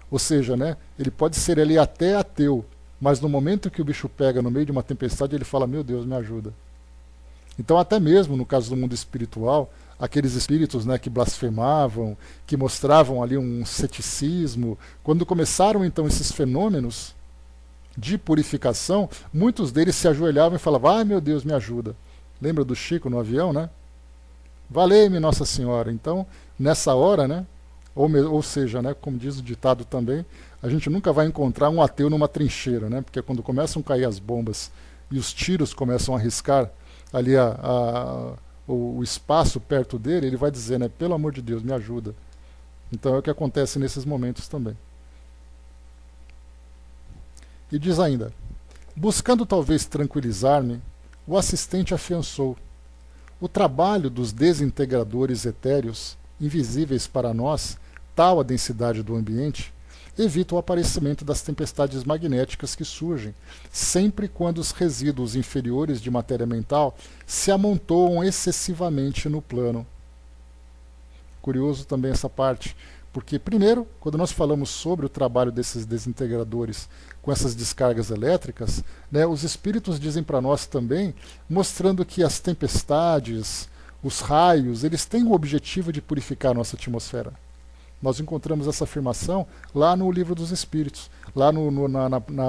Ou seja, ele pode ser ali até ateu, mas no momento que o bicho pega no meio de uma tempestade, ele fala, meu Deus, me ajuda. Então, até mesmo no caso do mundo espiritual, aqueles espíritos que blasfemavam, que mostravam ali um ceticismo, quando começaram então esses fenômenos de purificação, muitos deles se ajoelhavam e falavam, ai meu Deus, me ajuda. Lembra do Chico no avião, Valei-me Nossa Senhora. Então, nessa hora, ou seja, como diz o ditado também, a gente nunca vai encontrar um ateu numa trincheira, porque quando começam a cair as bombas e os tiros começam a arriscar ali o espaço perto dele, ele vai dizer, pelo amor de Deus, me ajuda. Então é o que acontece nesses momentos também. E diz ainda, buscando talvez tranquilizar-me, o assistente afiançou: o trabalho dos desintegradores etéreos, invisíveis para nós, tal a densidade do ambiente, evita o aparecimento das tempestades magnéticas que surgem, sempre quando os resíduos inferiores de matéria mental se amontoam excessivamente no plano. Curioso também essa parte, porque, primeiro, quando nós falamos sobre o trabalho desses desintegradores com essas descargas elétricas, os espíritos dizem para nós também, mostrando que as tempestades, os raios, eles têm o objetivo de purificar a nossa atmosfera. Nós encontramos essa afirmação lá no Livro dos Espíritos, lá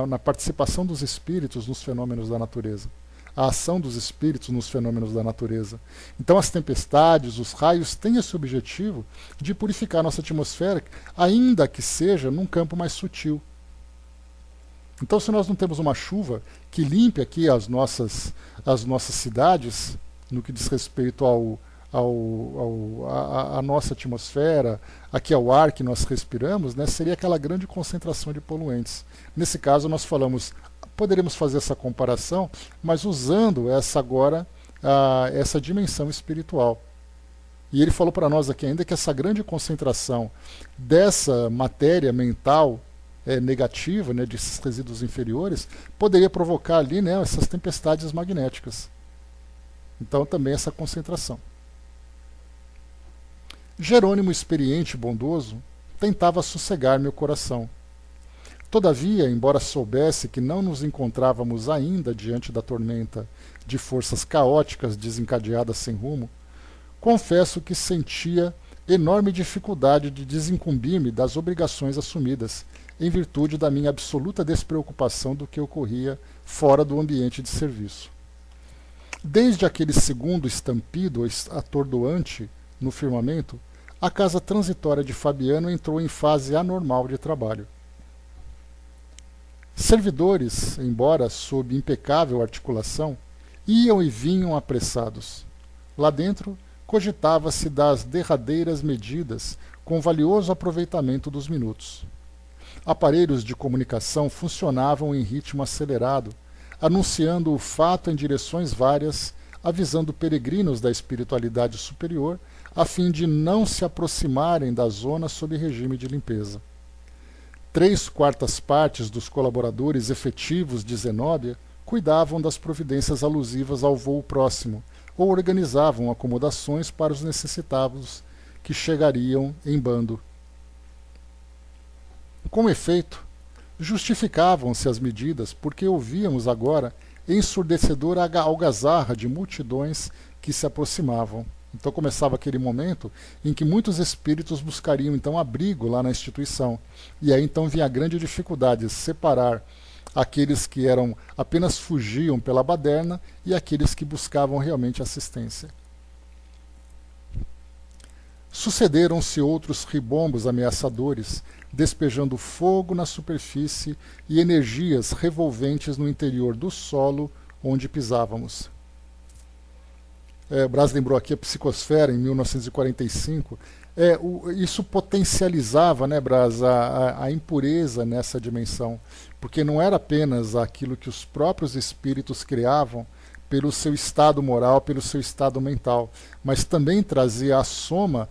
na participação dos espíritos nos fenômenos da natureza, a ação dos espíritos nos fenômenos da natureza. Então as tempestades, os raios têm esse objetivo de purificar a nossa atmosfera, ainda que seja num campo mais sutil. Então, se nós não temos uma chuva que limpe aqui as nossas cidades, no que diz respeito a nossa atmosfera, aqui ao ar que nós respiramos, seria aquela grande concentração de poluentes. Nesse caso, nós poderíamos fazer essa comparação, mas usando essa dimensão espiritual. E ele falou para nós aqui ainda que essa grande concentração dessa matéria mental negativa, desses resíduos inferiores, poderia provocar ali essas tempestades magnéticas. Então, também essa concentração. Jerônimo, experiente e bondoso, tentava sossegar meu coração. Todavia, embora soubesse que não nos encontrávamos ainda diante da tormenta de forças caóticas desencadeadas sem rumo, confesso que sentia enorme dificuldade de desincumbir-me das obrigações assumidas, em virtude da minha absoluta despreocupação do que ocorria fora do ambiente de serviço. Desde aquele segundo estampido atordoante no firmamento, a casa transitória de Fabiano entrou em fase anormal de trabalho. Servidores, embora sob impecável articulação, iam e vinham apressados. Lá dentro, cogitava-se das derradeiras medidas com valioso aproveitamento dos minutos. Aparelhos de comunicação funcionavam em ritmo acelerado, anunciando o fato em direções várias, avisando peregrinos da espiritualidade superior, a fim de não se aproximarem da zona sob regime de limpeza. 3/4 dos colaboradores efetivos de Zenóbia cuidavam das providências alusivas ao voo próximo, ou organizavam acomodações para os necessitados que chegariam em bando. Com efeito, justificavam-se as medidas porque ouvíamos agora ensurdecedora algazarra de multidões que se aproximavam. Então começava aquele momento em que muitos espíritos buscariam então abrigo lá na instituição. E aí então vinha a grande dificuldade de separar aqueles que apenas fugiam pela baderna e aqueles que buscavam realmente assistência. Sucederam-se outros ribombos ameaçadores, despejando fogo na superfície e energias revolventes no interior do solo onde pisávamos. Braz lembrou aqui a psicosfera em 1945. Isso potencializava, né, Braz, a impureza nessa dimensão, porque não era apenas aquilo que os próprios espíritos criavam pelo seu estado moral, pelo seu estado mental, mas também trazia a soma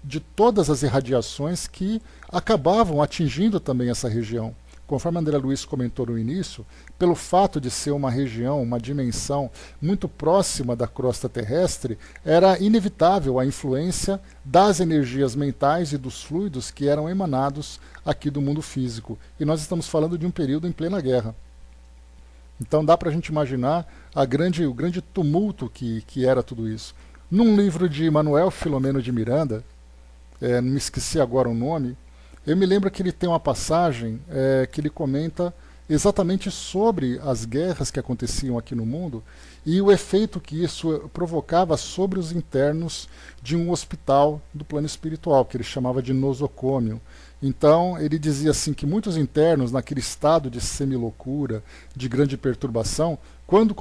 de todas as irradiações que acabavam atingindo também essa região. Conforme André Luiz comentou no início, pelo fato de ser uma região, uma dimensão muito próxima da crosta terrestre, era inevitável a influência das energias mentais e dos fluidos que eram emanados aqui do mundo físico. E nós estamos falando de um período em plena guerra. Então dá para a gente imaginar o grande tumulto que era tudo isso. Num livro de Manuel Filomeno de Miranda, não me esqueci agora o nome, eu me lembro que ele tem uma passagem que ele comenta exatamente sobre as guerras que aconteciam aqui no mundo e o efeito que isso provocava sobre os internos de um hospital do plano espiritual, que ele chamava de nosocômio. Então ele dizia assim que muitos internos, naquele estado de semiloucura, de grande perturbação, quando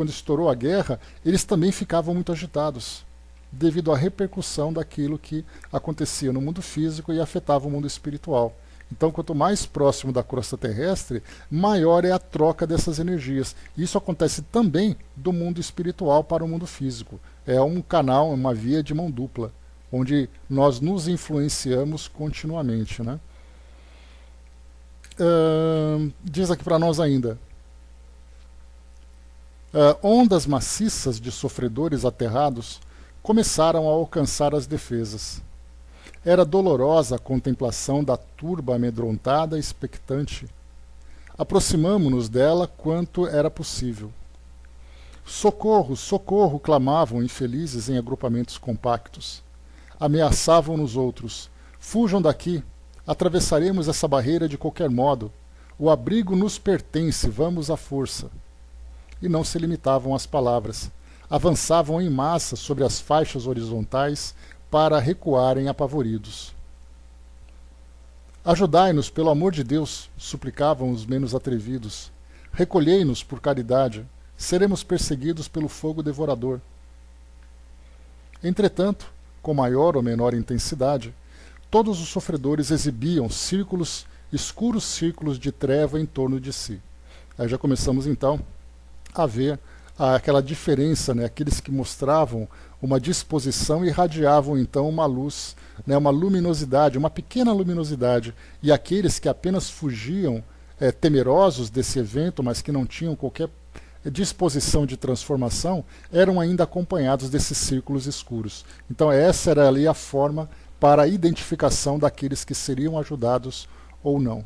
estourou a guerra, eles também ficavam muito agitados, devido à repercussão daquilo que acontecia no mundo físico e afetava o mundo espiritual. Então, quanto mais próximo da crosta terrestre, maior é a troca dessas energias. Isso acontece também do mundo espiritual para o mundo físico. É um canal, uma via de mão dupla, onde nós nos influenciamos continuamente, né? Diz aqui para nós ainda. Ondas maciças de sofredores aterrados começaram a alcançar as defesas. Era dolorosa a contemplação da turba amedrontada e expectante. Aproximamo-nos dela quanto era possível. Socorro, socorro, clamavam infelizes em agrupamentos compactos. Ameaçavam-nos outros. Fujam daqui, atravessaremos essa barreira de qualquer modo. O abrigo nos pertence, vamos à força. E não se limitavam às palavras. Avançavam em massa sobre as faixas horizontais para recuarem apavoridos. Ajudai-nos, pelo amor de Deus, suplicavam os menos atrevidos. Recolhei-nos por caridade, seremos perseguidos pelo fogo devorador. Entretanto, com maior ou menor intensidade, todos os sofredores exibiam escuros círculos de treva em torno de si. Aí já começamos então a ver aquela diferença, né? Aqueles que mostravam uma disposição irradiavam então uma luz, né? Uma luminosidade, uma pequena luminosidade, e aqueles que apenas fugiam temerosos desse evento, mas que não tinham qualquer disposição de transformação, eram ainda acompanhados desses círculos escuros. Então essa era ali a forma para a identificação daqueles que seriam ajudados ou não.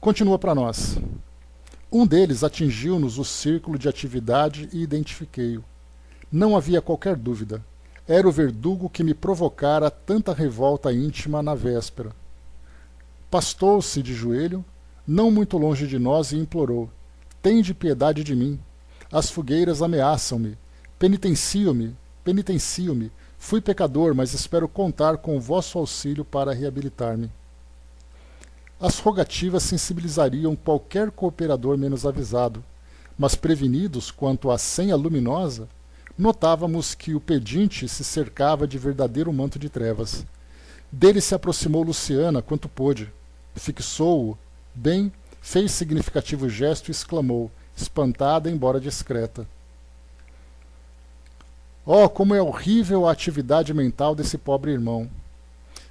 Continua para nós. Um deles atingiu-nos o círculo de atividade e identifiquei-o. Não havia qualquer dúvida. Era o verdugo que me provocara tanta revolta íntima na véspera. Pastou-se de joelho, não muito longe de nós, e implorou: tende piedade de mim. As fogueiras ameaçam-me. Penitencio-me, penitencio-me. Fui pecador, mas espero contar com o vosso auxílio para reabilitar-me. As rogativas sensibilizariam qualquer cooperador menos avisado, mas prevenidos quanto à senha luminosa, notávamos que o pedinte se cercava de verdadeiro manto de trevas. Dele se aproximou Luciana quanto pôde, fixou-o bem, fez significativo gesto e exclamou, espantada, embora discreta: oh, como é horrível a atividade mental desse pobre irmão!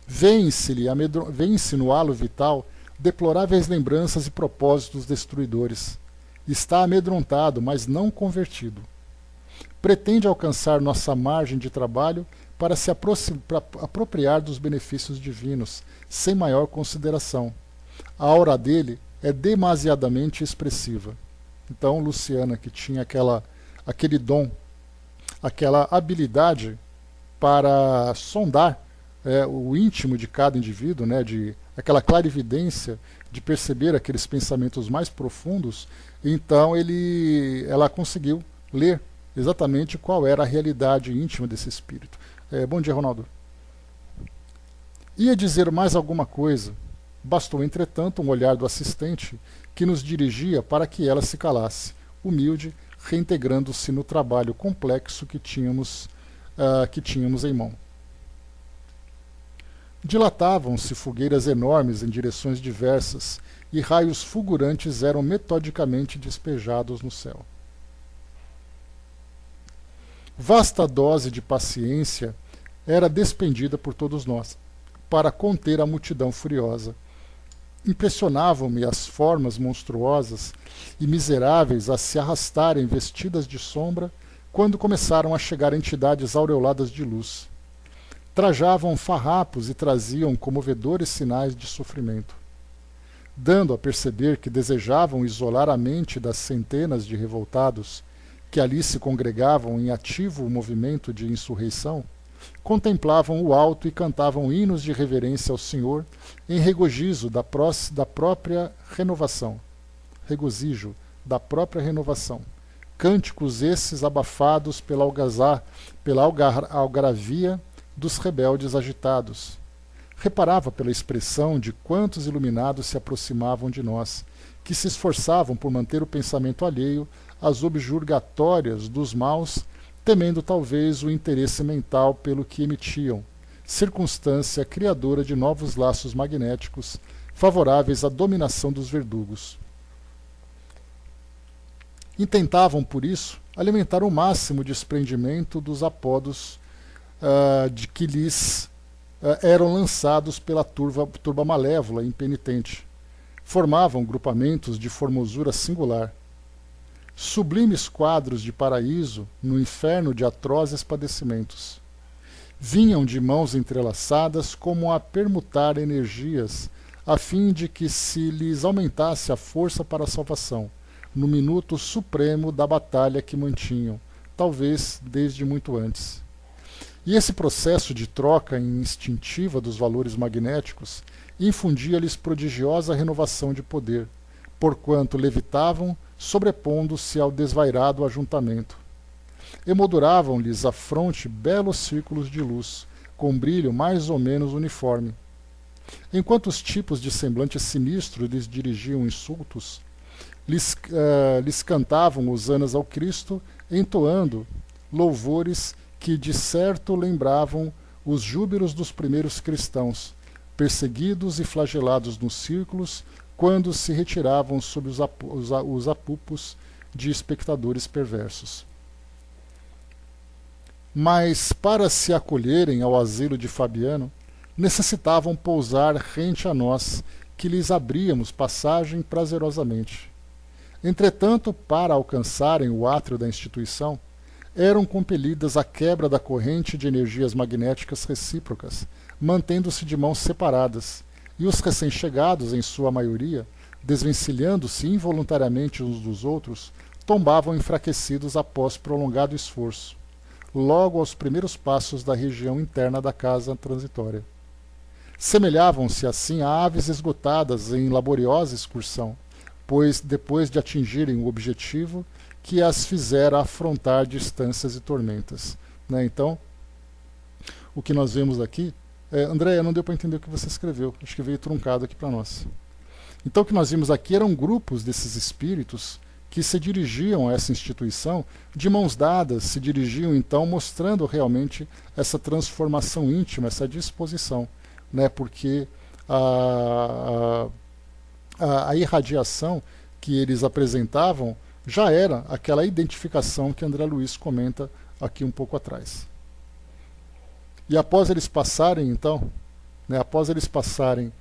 Vêem-se no halo vital deploráveis lembranças e propósitos destruidores. Está amedrontado, mas não convertido. Pretende alcançar nossa margem de trabalho para se apropriar dos benefícios divinos, sem maior consideração. A aura dele é demasiadamente expressiva. Então, Luciana, que tinha aquele dom, aquela habilidade para sondar o íntimo de cada indivíduo, né, aquela clarividência de perceber aqueles pensamentos mais profundos, então ela conseguiu ler exatamente qual era a realidade íntima desse espírito. Bom dia, Ronaldo. Ia dizer mais alguma coisa. Bastou, entretanto, um olhar do assistente que nos dirigia para que ela se calasse, humilde, reintegrando-se no trabalho complexo que tínhamos em mão. Dilatavam-se fogueiras enormes em direções diversas e raios fulgurantes eram metodicamente despejados no céu. Vasta dose de paciência era despendida por todos nós, para conter a multidão furiosa. Impressionavam-me as formas monstruosas e miseráveis a se arrastarem vestidas de sombra quando começaram a chegar entidades aureoladas de luz. Trajavam farrapos e traziam comovedores sinais de sofrimento. Dando a perceber que desejavam isolar a mente das centenas de revoltados que ali se congregavam em ativo movimento de insurreição, contemplavam o alto e cantavam hinos de reverência ao Senhor em regozijo da própria renovação. Cânticos esses abafados pela algaravia dos rebeldes agitados. Reparava pela expressão de quantos iluminados se aproximavam de nós, que se esforçavam por manter o pensamento alheio às objurgatórias dos maus, temendo talvez o interesse mental pelo que emitiam, circunstância criadora de novos laços magnéticos favoráveis à dominação dos verdugos. Intentavam, por isso, alimentar o máximo desprendimento dos apodos de que lhes eram lançados pela turba malévola e impenitente. Formavam grupamentos de formosura singular. Sublimes quadros de paraíso no inferno de atrozes padecimentos. Vinham de mãos entrelaçadas como a permutar energias, a fim de que se lhes aumentasse a força para a salvação, no minuto supremo da batalha que mantinham, talvez desde muito antes. E esse processo de troca instintiva dos valores magnéticos infundia-lhes prodigiosa renovação de poder, porquanto levitavam, sobrepondo-se ao desvairado ajuntamento. Emolduravam-lhes a fronte belos círculos de luz, com brilho mais ou menos uniforme. Enquanto os tipos de semblante sinistro lhes dirigiam insultos, lhes cantavam hosanas ao Cristo, entoando louvores que de certo lembravam os júbilos dos primeiros cristãos, perseguidos e flagelados nos círculos, quando se retiravam sob os apupos de espectadores perversos. Mas, para se acolherem ao asilo de Fabiano, necessitavam pousar rente a nós, que lhes abríamos passagem prazerosamente. Entretanto, para alcançarem o átrio da instituição, eram compelidas à quebra da corrente de energias magnéticas recíprocas, mantendo-se de mãos separadas, e os recém-chegados, em sua maioria, desvencilhando-se involuntariamente uns dos outros, tombavam enfraquecidos após prolongado esforço, logo aos primeiros passos da região interna da casa transitória. Semelhavam-se assim a aves esgotadas em laboriosa excursão, pois, depois de atingirem o objetivo que as fizera afrontar distâncias e tormentas. Né? Então, o que nós vemos aqui... Andréia, não deu para entender o que você escreveu. Acho que veio truncado aqui para nós. Então, o que nós vimos aqui eram grupos desses espíritos que se dirigiam a essa instituição de mãos dadas, se dirigiam, então, mostrando realmente essa transformação íntima, essa disposição. né, porque a irradiação que eles apresentavam já era aquela identificação que André Luiz comenta aqui um pouco atrás. E após eles passarem, então, né, após eles passarem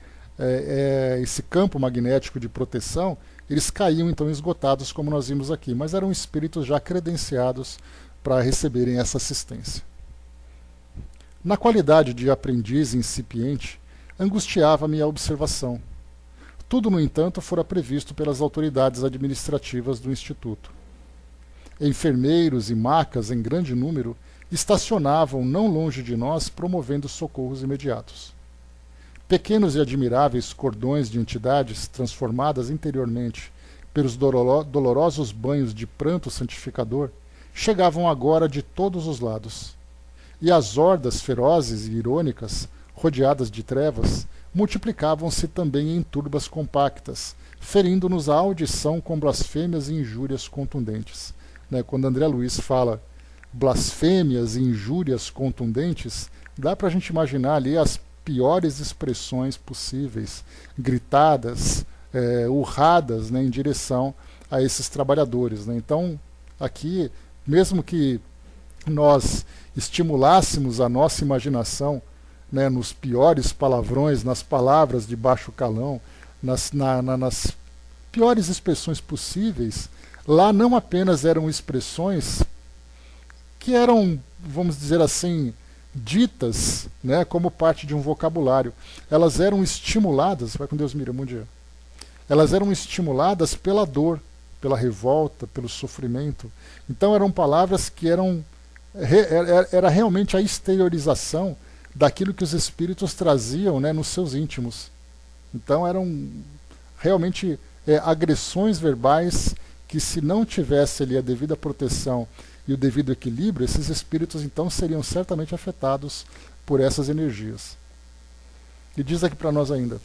esse campo magnético de proteção, eles caíam então esgotados, como nós vimos aqui, mas eram espíritos já credenciados para receberem essa assistência. Na qualidade de aprendiz incipiente, angustiava-me a observação. Tudo, no entanto, fora previsto pelas autoridades administrativas do Instituto. Enfermeiros e macas, em grande número, estacionavam não longe de nós, promovendo socorros imediatos. Pequenos e admiráveis cordões de entidades transformadas interiormente pelos dolorosos banhos de pranto santificador chegavam agora de todos os lados. E as hordas ferozes e irônicas, rodeadas de trevas, multiplicavam-se também em turbas compactas, ferindo-nos a audição com blasfêmias e injúrias contundentes. Né? Quando André Luiz fala blasfêmias e injúrias contundentes, dá para a gente imaginar ali as piores expressões possíveis, gritadas, urradas, né, em direção a esses trabalhadores. Né? Então, aqui, mesmo que nós estimulássemos a nossa imaginação, né, nos piores palavrões, nas palavras de baixo calão, nas piores expressões possíveis, lá não apenas eram expressões que eram, vamos dizer assim, ditas, né, como parte de um vocabulário. Elas eram estimuladas, vai com Deus, Miriam, bom dia. Elas eram estimuladas pela dor, pela revolta, pelo sofrimento. Então eram palavras que era realmente a exteriorização daquilo que os espíritos traziam, né, nos seus íntimos. Então eram realmente agressões verbais que, se não tivesse ali a devida proteção e o devido equilíbrio, esses espíritos então seriam certamente afetados por essas energias. E diz aqui para nós ainda: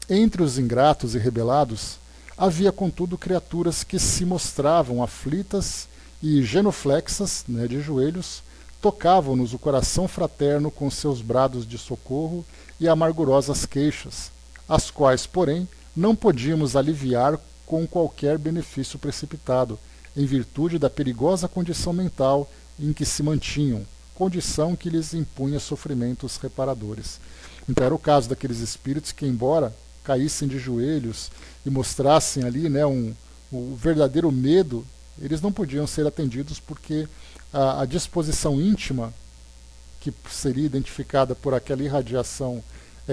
entre os ingratos e rebelados havia contudo criaturas que se mostravam aflitas e genuflexas, né, de joelhos, tocavam-nos o coração fraterno com seus brados de socorro e amargurosas queixas, as quais, porém, não podíamos aliviar com qualquer benefício precipitado, em virtude da perigosa condição mental em que se mantinham, condição que lhes impunha sofrimentos reparadores. Então era o caso daqueles espíritos que, embora caíssem de joelhos e mostrassem ali, né, o verdadeiro medo, eles não podiam ser atendidos porque a disposição íntima, que seria identificada por aquela irradiação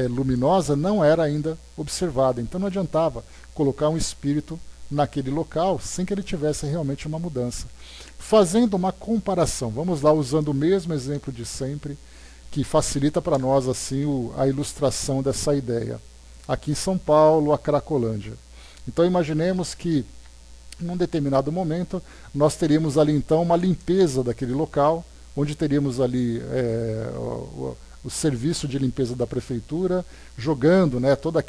luminosa, não era ainda observada. Então não adiantava colocar um espírito naquele local sem que ele tivesse realmente uma mudança. Fazendo uma comparação, vamos lá, usando o mesmo exemplo de sempre, que facilita para nós assim a ilustração dessa ideia. Aqui em São Paulo, a Cracolândia. Então imaginemos que, num determinado momento, nós teríamos ali então uma limpeza daquele local, onde teríamos ali o serviço de limpeza da prefeitura, jogando, né, toda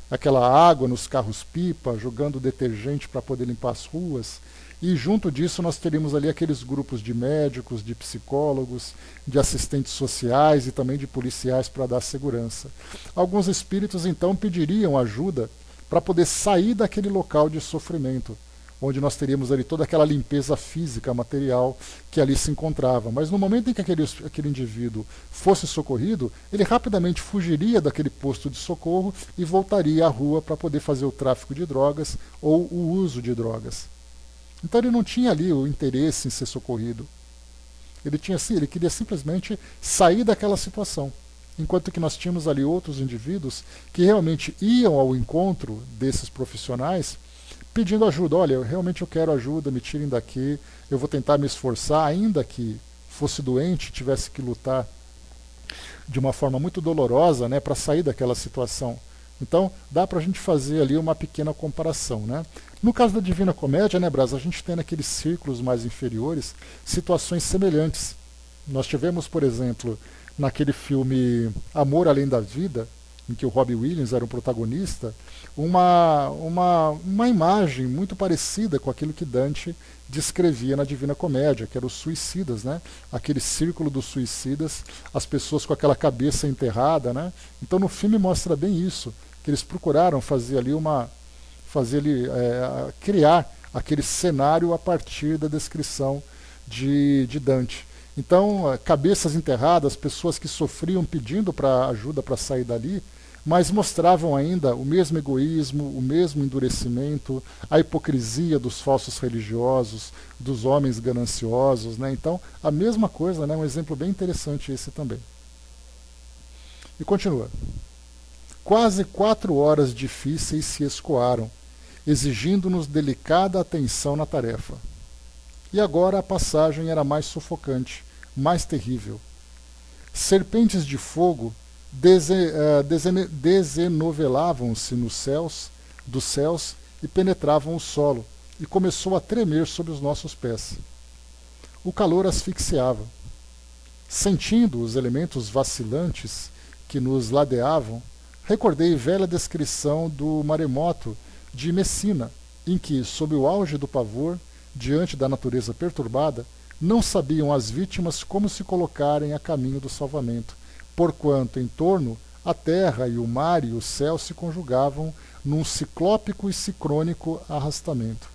aquela água nos carros-pipa, jogando detergente para poder limpar as ruas. E junto disso nós teríamos ali aqueles grupos de médicos, de psicólogos, de assistentes sociais e também de policiais para dar segurança. Alguns espíritos então pediriam ajuda para poder sair daquele local de sofrimento, onde nós teríamos ali toda aquela limpeza física, material que ali se encontrava. Mas no momento em que aquele indivíduo fosse socorrido, ele rapidamente fugiria daquele posto de socorro e voltaria à rua para poder fazer o tráfico de drogas ou o uso de drogas. Então ele não tinha ali o interesse em ser socorrido. Ele queria simplesmente sair daquela situação. Enquanto que nós tínhamos ali outros indivíduos que realmente iam ao encontro desses profissionais pedindo ajuda. Olha, eu quero ajuda, me tirem daqui, eu vou tentar me esforçar, ainda que fosse doente, tivesse que lutar de uma forma muito dolorosa, né, para sair daquela situação. Então, dá para a gente fazer ali uma pequena comparação, né? No caso da Divina Comédia, né, Brás, a gente tem naqueles círculos mais inferiores situações semelhantes. Nós tivemos, por exemplo, naquele filme Amor Além da Vida, em que o Robbie Williams era o protagonista, uma imagem muito parecida com aquilo que Dante descrevia na Divina Comédia, que eram os suicidas, né? Aquele círculo dos suicidas, as pessoas com aquela cabeça enterrada, né? Então no filme mostra bem isso, que eles procuraram fazer ali criar aquele cenário a partir da descrição de Dante. Então, cabeças enterradas, pessoas que sofriam pedindo para ajuda para sair dali, mas mostravam ainda o mesmo egoísmo, o mesmo endurecimento, a hipocrisia dos falsos religiosos, dos homens gananciosos, né? Então, a mesma coisa, né? Um exemplo bem interessante esse também. E continua. Quase 4 horas difíceis se escoaram, exigindo-nos delicada atenção na tarefa. E agora a passagem era mais sufocante, mais terrível. Serpentes de fogo desenovelavam-se dos céus e penetravam o solo, e começou a tremer sob os nossos pés. O calor asfixiava. Sentindo os elementos vacilantes que nos ladeavam, recordei velha descrição do maremoto de Messina, em que, sob o auge do pavor, diante da natureza perturbada, não sabiam as vítimas como se colocarem a caminho do salvamento, porquanto em torno a terra e o mar e o céu se conjugavam num ciclópico e sincrônico arrastamento.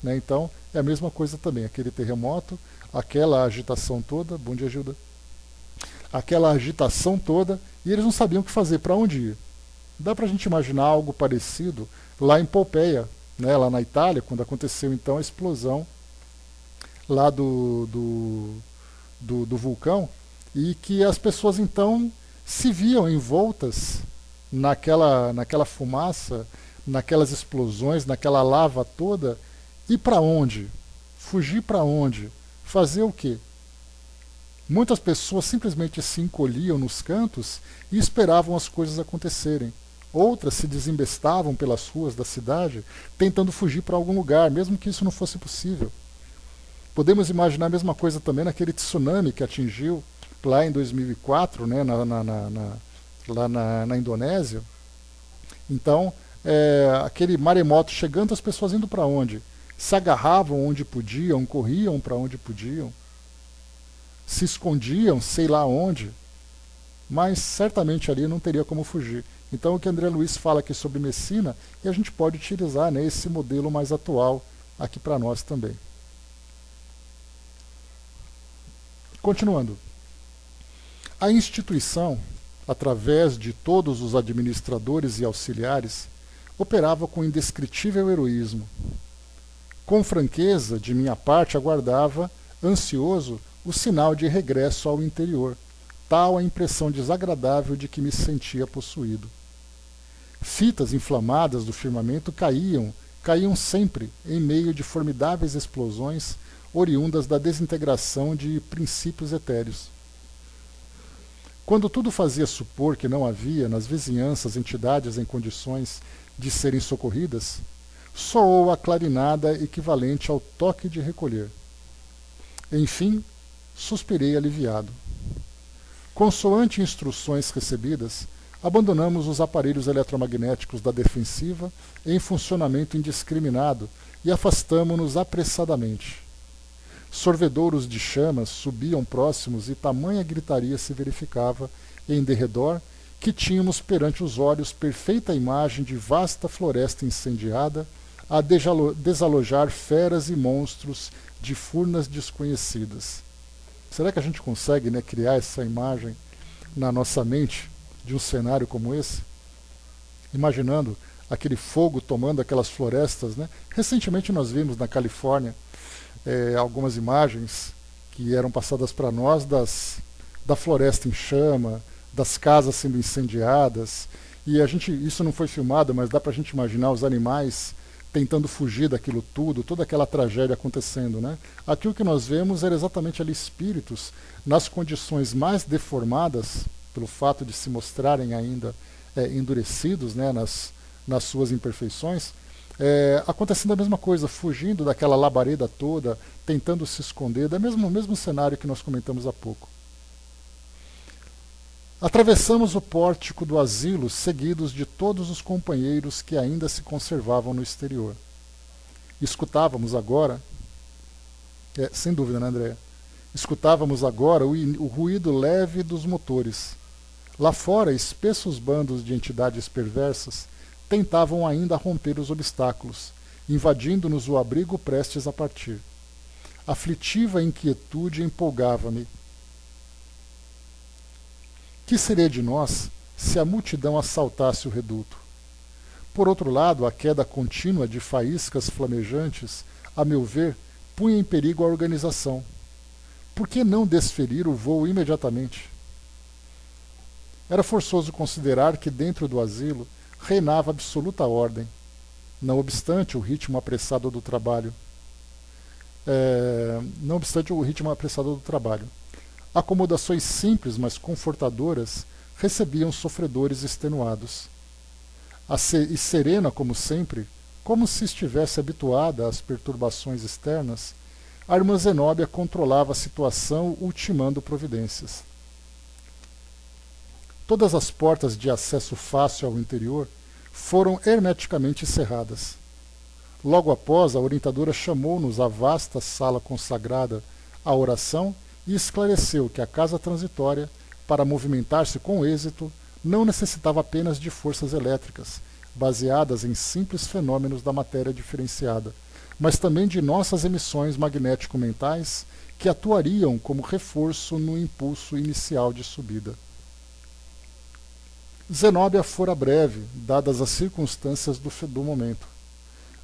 Né? Então, é a mesma coisa também, aquele terremoto, aquela agitação toda, bom dia, Gilda, aquela agitação toda, e eles não sabiam o que fazer, para onde ir. Dá para a gente imaginar algo parecido lá em Pompeia, né, lá na Itália, quando aconteceu então a explosão lá do vulcão, e que as pessoas então se viam envoltas naquela fumaça, naquelas explosões, naquela lava toda, e para onde? Fugir para onde? Fazer o quê? Muitas pessoas simplesmente se encolhiam nos cantos e esperavam as coisas acontecerem. Outras se desembestavam pelas ruas da cidade, tentando fugir para algum lugar, mesmo que isso não fosse possível. Podemos imaginar a mesma coisa também naquele tsunami que atingiu lá em 2004, né, lá na Indonésia. Então, aquele maremoto chegando, as pessoas indo para onde? Se agarravam onde podiam, corriam para onde podiam, se escondiam, sei lá onde, mas certamente ali não teria como fugir. Então, o que André Luiz fala aqui sobre Messina, e a gente pode utilizar, né, esse modelo mais atual aqui para nós também. Continuando. A instituição, através de todos os administradores e auxiliares, operava com indescritível heroísmo. Com franqueza, de minha parte, aguardava, ansioso, o sinal de regresso ao interior, tal a impressão desagradável de que me sentia possuído. Fitas inflamadas do firmamento caíam sempre em meio de formidáveis explosões oriundas da desintegração de princípios etéreos. Quando tudo fazia supor que não havia nas vizinhanças entidades em condições de serem socorridas, soou a clarinada equivalente ao toque de recolher. Enfim, suspirei aliviado. Consoante instruções recebidas, abandonamos os aparelhos eletromagnéticos da defensiva em funcionamento indiscriminado e afastamo-nos apressadamente. Sorvedouros de chamas subiam próximos e tamanha gritaria se verificava em derredor que tínhamos perante os olhos perfeita imagem de vasta floresta incendiada a desalojar feras e monstros de furnas desconhecidas. Será que a gente consegue, né, criar essa imagem na nossa mente de um cenário como esse? Imaginando aquele fogo tomando aquelas florestas, né? Recentemente nós vimos na Califórnia algumas imagens que eram passadas para nós da floresta em chama, das casas sendo incendiadas, e isso não foi filmado, mas dá para a gente imaginar os animais tentando fugir daquilo tudo, toda aquela tragédia acontecendo, né? Aqui o que nós vemos era exatamente ali espíritos nas condições mais deformadas, pelo fato de se mostrarem ainda endurecidos, né, nas suas imperfeições, acontecendo a mesma coisa, fugindo daquela labareda toda, tentando se esconder, do mesmo cenário que nós comentamos há pouco. Atravessamos o pórtico do asilo, seguidos de todos os companheiros que ainda se conservavam no exterior. Escutávamos agora, sem dúvida, né, Andréa? Escutávamos agora o ruído leve dos motores. Lá fora, espessos bandos de entidades perversas tentavam ainda romper os obstáculos, invadindo-nos o abrigo prestes a partir. Aflitiva inquietude empolgava-me. Que seria de nós se a multidão assaltasse o reduto? Por outro lado, a queda contínua de faíscas flamejantes, a meu ver, punha em perigo a organização. Por que não desferir o voo imediatamente? Era forçoso considerar que dentro do asilo reinava absoluta ordem, não obstante o ritmo apressado do trabalho. Acomodações simples, mas confortadoras, recebiam sofredores extenuados. E serena como sempre, como se estivesse habituada às perturbações externas, a irmã Zenóbia controlava a situação, ultimando providências. Todas as portas de acesso fácil ao interior foram hermeticamente cerradas. Logo após, a orientadora chamou-nos à vasta sala consagrada à oração e esclareceu que a casa transitória, para movimentar-se com êxito, não necessitava apenas de forças elétricas, baseadas em simples fenômenos da matéria diferenciada, mas também de nossas emissões magnético-mentais que atuariam como reforço no impulso inicial de subida. Zenóbia fora breve, dadas as circunstâncias do momento.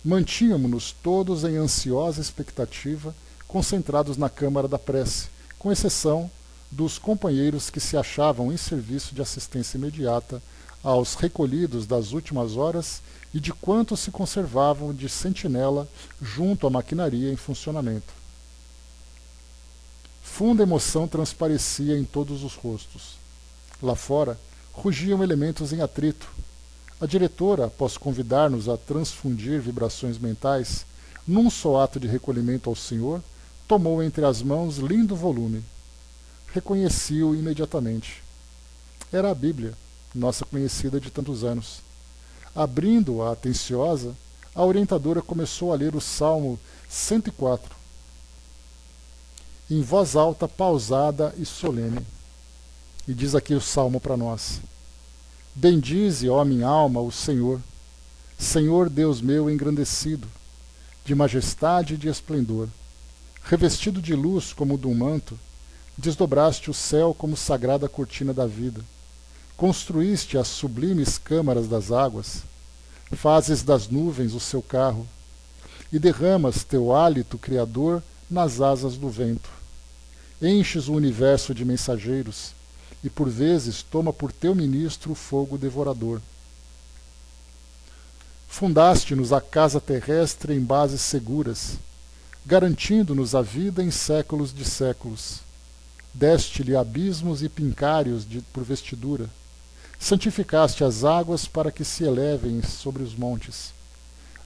Mantínhamos-nos todos em ansiosa expectativa, concentrados na câmara da prece, com exceção dos companheiros que se achavam em serviço de assistência imediata aos recolhidos das últimas horas e de quantos se conservavam de sentinela junto à maquinaria em funcionamento. Funda emoção transparecia em todos os rostos. Lá fora, rugiam elementos em atrito. A diretora, após convidar-nos a transfundir vibrações mentais, num só ato de recolhimento ao Senhor, tomou entre as mãos lindo volume. Reconheci-o imediatamente. Era a Bíblia, nossa conhecida de tantos anos. Abrindo-a atenciosa, a orientadora começou a ler o Salmo 104, em voz alta, pausada e solene. E diz aqui o Salmo para nós: Bendize, ó minha alma, o Senhor, Senhor Deus meu engrandecido, de majestade e de esplendor. Revestido de luz como de um manto, desdobraste o céu como sagrada cortina da vida. Construíste as sublimes câmaras das águas, fazes das nuvens o seu carro, e derramas teu hálito criador nas asas do vento. Enches o universo de mensageiros, e por vezes toma por teu ministro o fogo devorador. Fundaste-nos a casa terrestre em bases seguras, garantindo-nos a vida em séculos de séculos. Deste-lhe abismos e pincários por vestidura. Santificaste as águas para que se elevem sobre os montes.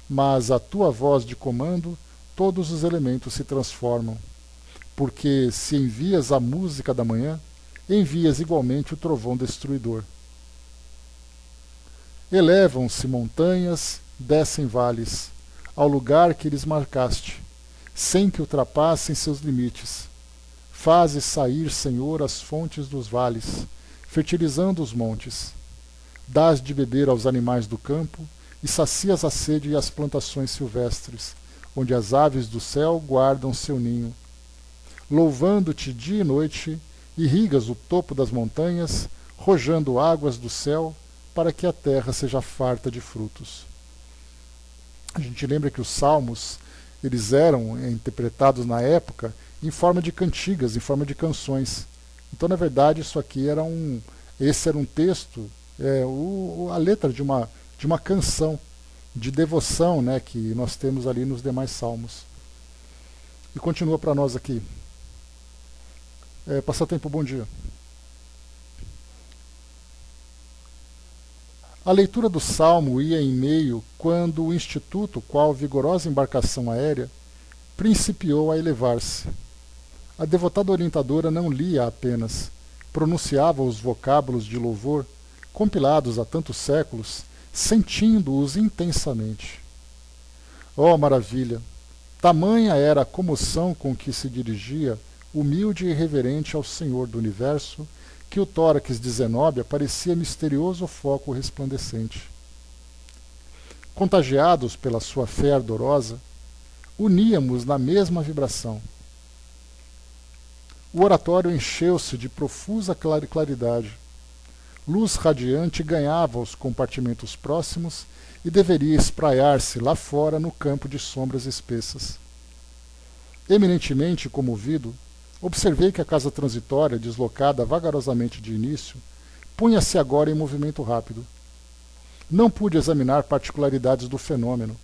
Mas à tua voz de comando, todos os elementos se transformam. Porque se envias a música da manhã, envias igualmente o trovão destruidor. Elevam-se montanhas, descem vales, ao lugar que lhes marcaste, sem que ultrapassem seus limites. Fazes sair, Senhor, as fontes dos vales, fertilizando os montes. Dás de beber aos animais do campo, e sacias a sede e as plantações silvestres, onde as aves do céu guardam seu ninho. Louvando-te dia e noite, irrigas o topo das montanhas, rojando águas do céu, para que a terra seja farta de frutos. A gente lembra que os salmos, eles eram interpretados na época em forma de cantigas, em forma de canções. Então, na verdade, esse era um texto, a letra de uma canção de devoção, né, que nós temos ali nos demais salmos. E continua para nós aqui. Passatempo, bom dia. A leitura do salmo ia em meio quando o instituto, qual vigorosa embarcação aérea, principiou a elevar-se. A devotada orientadora não lia apenas, pronunciava os vocábulos de louvor, compilados há tantos séculos, sentindo-os intensamente. Oh, maravilha! Tamanha era a comoção com que se dirigia, humilde e reverente ao Senhor do Universo, que o tórax de Zenóbia parecia misterioso foco resplandecente. Contagiados pela sua fé ardorosa, uníamos na mesma vibração. O oratório encheu-se de profusa claridade. Luz radiante ganhava os compartimentos próximos e deveria espraiar-se lá fora no campo de sombras espessas. Eminentemente comovido, observei que a casa transitória, deslocada vagarosamente de início, punha-se agora em movimento rápido. Não pude examinar particularidades do fenômeno.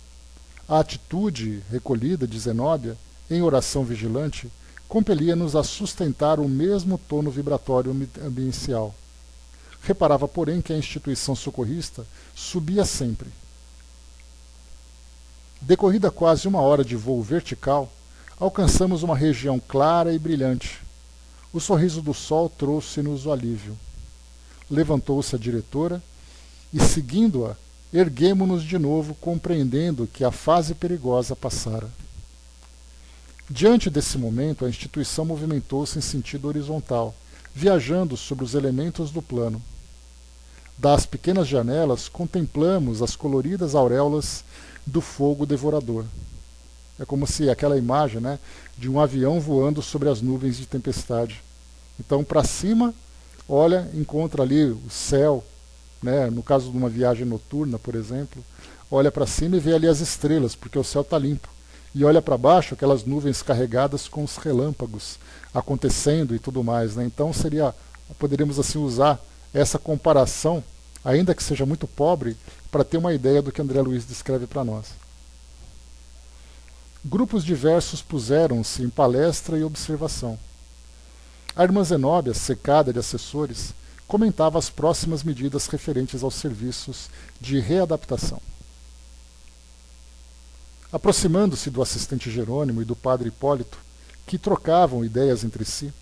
A atitude recolhida de Zenóbia, em oração vigilante, compelia-nos a sustentar o mesmo tono vibratório ambiental. Reparava, porém, que a instituição socorrista subia sempre. Decorrida quase 1 hora de voo vertical, alcançamos uma região clara e brilhante. O sorriso do sol trouxe-nos o alívio. Levantou-se a diretora e, seguindo-a, erguemo-nos de novo, compreendendo que a fase perigosa passara. Diante desse momento, a instituição movimentou-se em sentido horizontal, viajando sobre os elementos do plano. Das pequenas janelas, contemplamos as coloridas auréolas do fogo devorador. É como se aquela imagem, né, de um avião voando sobre as nuvens de tempestade. Então, para cima, olha, encontra ali o céu, né, no caso de uma viagem noturna, por exemplo, olha para cima e vê ali as estrelas, porque o céu está limpo. E olha para baixo, aquelas nuvens carregadas com os relâmpagos acontecendo e tudo mais, né? Então poderíamos assim usar essa comparação, ainda que seja muito pobre, para ter uma ideia do que André Luiz descreve para nós. Grupos diversos puseram-se em palestra e observação. A irmã Zenóbia, secada de assessores, comentava as próximas medidas referentes aos serviços de readaptação. Aproximando-se do assistente Jerônimo e do padre Hipólito, que trocavam ideias entre si,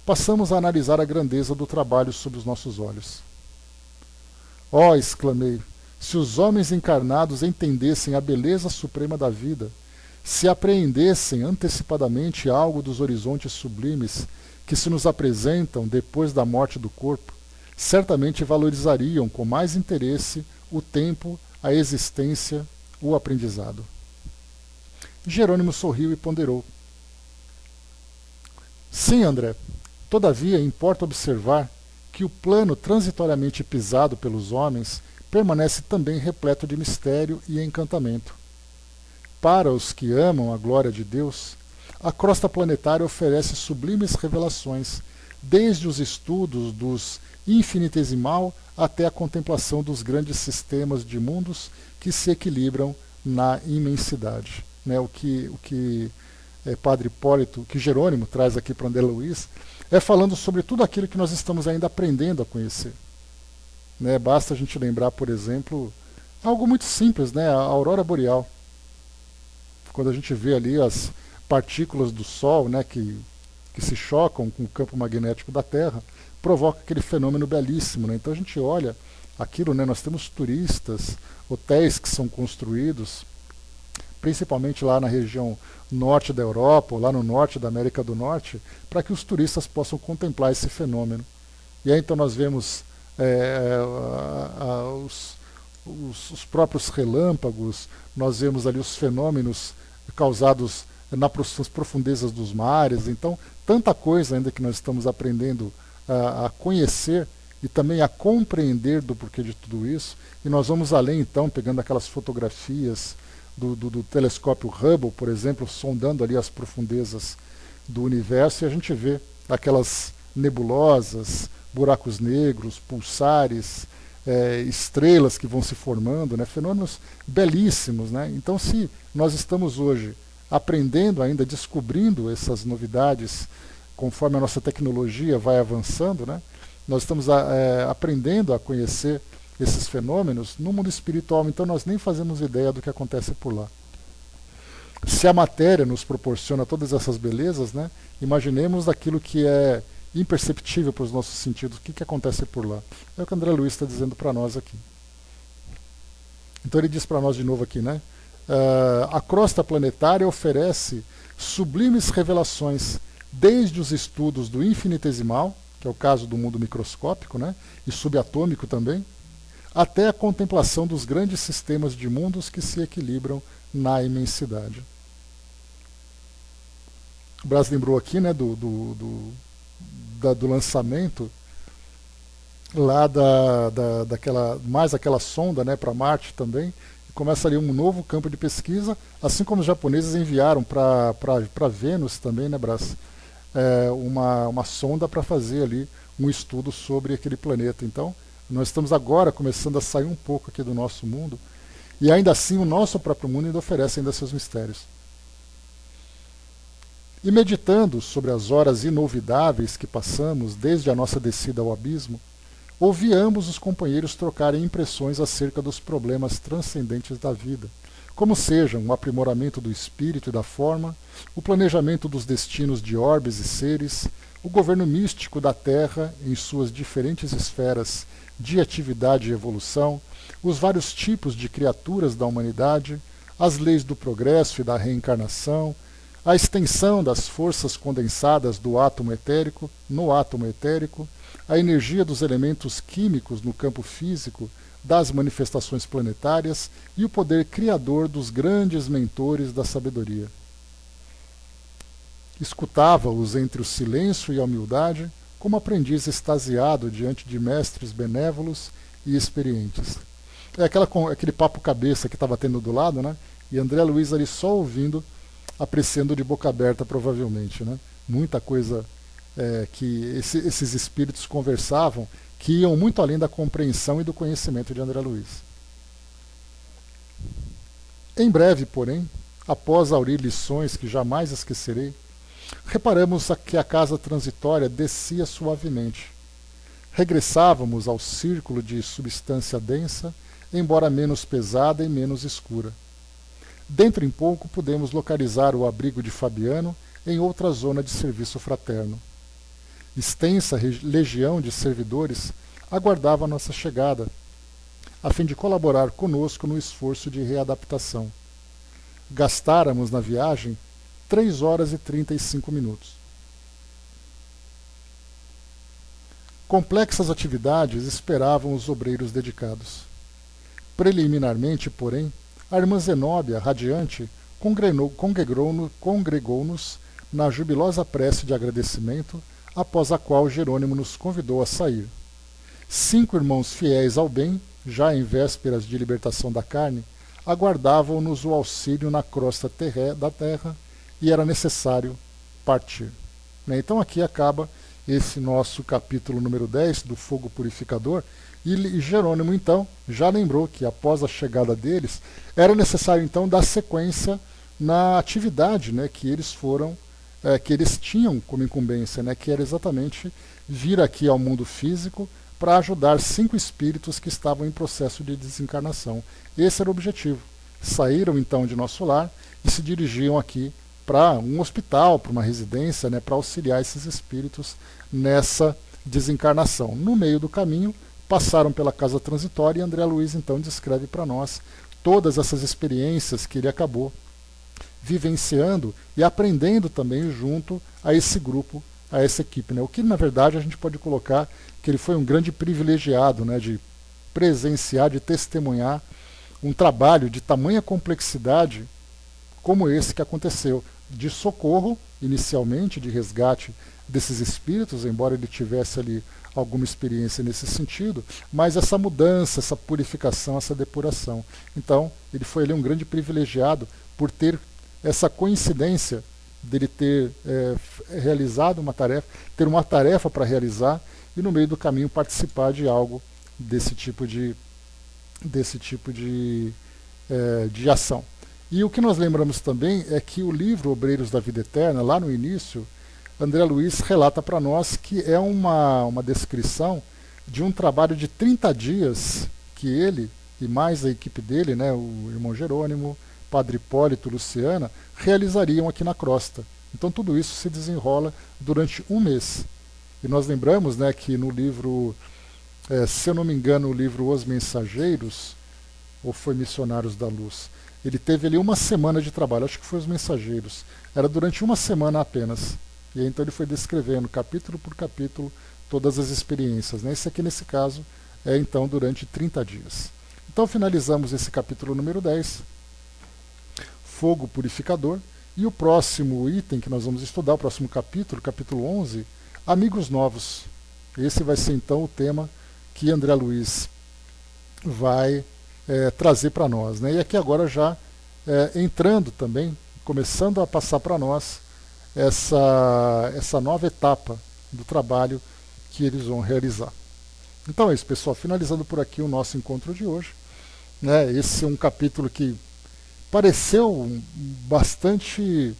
passamos a analisar a grandeza do trabalho sob os nossos olhos. Oh, exclamei, se os homens encarnados entendessem a beleza suprema da vida, se apreendessem antecipadamente algo dos horizontes sublimes que se nos apresentam depois da morte do corpo, certamente valorizariam com mais interesse o tempo, a existência, o aprendizado. Jerônimo sorriu e ponderou. Sim, André. Todavia, importa observar que o plano transitoriamente pisado pelos homens permanece também repleto de mistério e encantamento. Para os que amam a glória de Deus, a crosta planetária oferece sublimes revelações, desde os estudos dos infinitesimal até a contemplação dos grandes sistemas de mundos que se equilibram na imensidade. O que Padre Hipólito, que Jerônimo traz aqui para André Luiz, é falando sobre tudo aquilo que nós estamos ainda aprendendo a conhecer. Basta a gente lembrar, por exemplo, algo muito simples, a aurora boreal. Quando a gente vê ali as partículas do Sol, que se chocam com o campo magnético da Terra, provoca aquele fenômeno belíssimo. Então a gente olha aquilo, nós temos turistas, hotéis que são construídos, principalmente lá na região norte da Europa, ou lá no norte da América do Norte, para que os turistas possam contemplar esse fenômeno. E aí então nós vemos os próprios relâmpagos, nós vemos ali os fenômenos causados nas profundezas dos mares. Então, tanta coisa ainda que nós estamos aprendendo a conhecer e também a compreender do porquê de tudo isso. E nós vamos além, então, pegando aquelas fotografias do telescópio Hubble, por exemplo, sondando ali as profundezas do universo, e a gente vê aquelas nebulosas, buracos negros, pulsares, estrelas que vão se formando, fenômenos belíssimos. Então, se nós estamos hoje aprendendo ainda, descobrindo essas novidades, conforme a nossa tecnologia vai avançando, nós estamos aprendendo a conhecer esses fenômenos no mundo espiritual, então nós nem fazemos ideia do que acontece por lá. Se a matéria nos proporciona todas essas belezas, imaginemos aquilo que é imperceptível para os nossos sentidos. O que acontece por lá? É o que André Luiz está dizendo para nós aqui. Então ele diz para nós de novo aqui, né? A crosta planetária oferece sublimes revelações, desde os estudos do infinitesimal, que é o caso do mundo microscópico, né? E subatômico também, até a contemplação dos grandes sistemas de mundos que se equilibram na imensidade. O Brás lembrou aqui, né, do lançamento lá mais aquela sonda, né, para Marte também, e começa ali um novo campo de pesquisa, assim como os japoneses enviaram para Vênus também, né, Brás, uma sonda para fazer ali um estudo sobre aquele planeta. Então, nós estamos agora começando a sair um pouco aqui do nosso mundo, e ainda assim o nosso próprio mundo ainda oferece ainda seus mistérios. E meditando sobre as horas inolvidáveis que passamos desde a nossa descida ao abismo, ouvi ambos os companheiros trocarem impressões acerca dos problemas transcendentes da vida, como sejam o aprimoramento do espírito e da forma, o planejamento dos destinos de orbes e seres, o governo místico da Terra em suas diferentes esferas de atividade e evolução, os vários tipos de criaturas da humanidade, as leis do progresso e da reencarnação, a extensão das forças condensadas do átomo etérico no átomo etérico, a energia dos elementos químicos no campo físico das manifestações planetárias e o poder criador dos grandes mentores da sabedoria. Escutava-os entre o silêncio e a humildade, como aprendiz extasiado diante de mestres benévolos e experientes. É aquele papo cabeça que estava tendo do lado, né? E André Luiz ali só ouvindo, apreciando de boca aberta, provavelmente, né? Muita coisa que esses espíritos conversavam, que iam muito além da compreensão e do conhecimento de André Luiz. Em breve, porém, após aurir lições que jamais esquecerei, reparamos que a casa transitória descia suavemente. Regressávamos ao círculo de substância densa, embora menos pesada e menos escura. Dentro em pouco pudemos localizar o abrigo de Fabiano em outra zona de serviço fraterno. Extensa legião de servidores aguardava nossa chegada, a fim de colaborar conosco no esforço de readaptação. Gastáramos na viagem 3 horas e 35 minutos. Complexas atividades esperavam os obreiros dedicados. Preliminarmente, porém, a irmã Zenóbia, radiante, congregou-nos na jubilosa prece de agradecimento, após a qual Jerônimo nos convidou a sair. 5 irmãos fiéis ao bem, já em vésperas de libertação da carne, aguardavam-nos o auxílio na crosta da terra, e era necessário partir. Então aqui acaba esse nosso capítulo número 10 do Fogo Purificador, e Jerônimo então já lembrou que após a chegada deles era necessário então dar sequência na atividade, né, que eles tinham como incumbência, né, que era exatamente vir aqui ao mundo físico para ajudar 5 espíritos que estavam em processo de desencarnação. Esse era o objetivo. Saíram então de nosso lar e se dirigiam aqui para um hospital, para uma residência, né, para auxiliar esses espíritos nessa desencarnação. No meio do caminho, passaram pela casa transitória e André Luiz então descreve para nós todas essas experiências que ele acabou vivenciando e aprendendo também junto a esse grupo, a essa equipe, né? O que na verdade a gente pode colocar que ele foi um grande privilegiado, né, de presenciar, de testemunhar um trabalho de tamanha complexidade como esse que aconteceu, de socorro inicialmente, de resgate desses espíritos, embora ele tivesse ali alguma experiência nesse sentido, mas essa mudança, essa purificação, essa depuração. Então, ele foi ali um grande privilegiado por ter essa coincidência dele ter realizado uma tarefa, ter uma tarefa para realizar e no meio do caminho participar de algo desse tipo de ação. E o que nós lembramos também é que o livro Obreiros da Vida Eterna, lá no início, André Luiz relata para nós que é uma descrição de um trabalho de 30 dias que ele e mais a equipe dele, né, o irmão Jerônimo, Padre Hipólito, Luciana, realizariam aqui na crosta. Então tudo isso se desenrola durante um mês. E nós lembramos, né, que no livro, se eu não me engano, o livro Os Mensageiros, ou foi Missionários da Luz, ele teve ali uma semana de trabalho, acho que foi Os Mensageiros. Era durante uma semana apenas. E aí, então ele foi descrevendo, capítulo por capítulo, todas as experiências. Né? Esse aqui, nesse caso, é então durante 30 dias. Então finalizamos esse capítulo número 10, Fogo Purificador. E o próximo item que nós vamos estudar, o próximo capítulo, capítulo 11, Amigos Novos. Esse vai ser então o tema que André Luiz vai trazer para nós. Né? E aqui agora já entrando também, começando a passar para nós essa nova etapa do trabalho que eles vão realizar. Então é isso, pessoal. Finalizando por aqui o nosso encontro de hoje. Né? Esse é um capítulo que pareceu bastante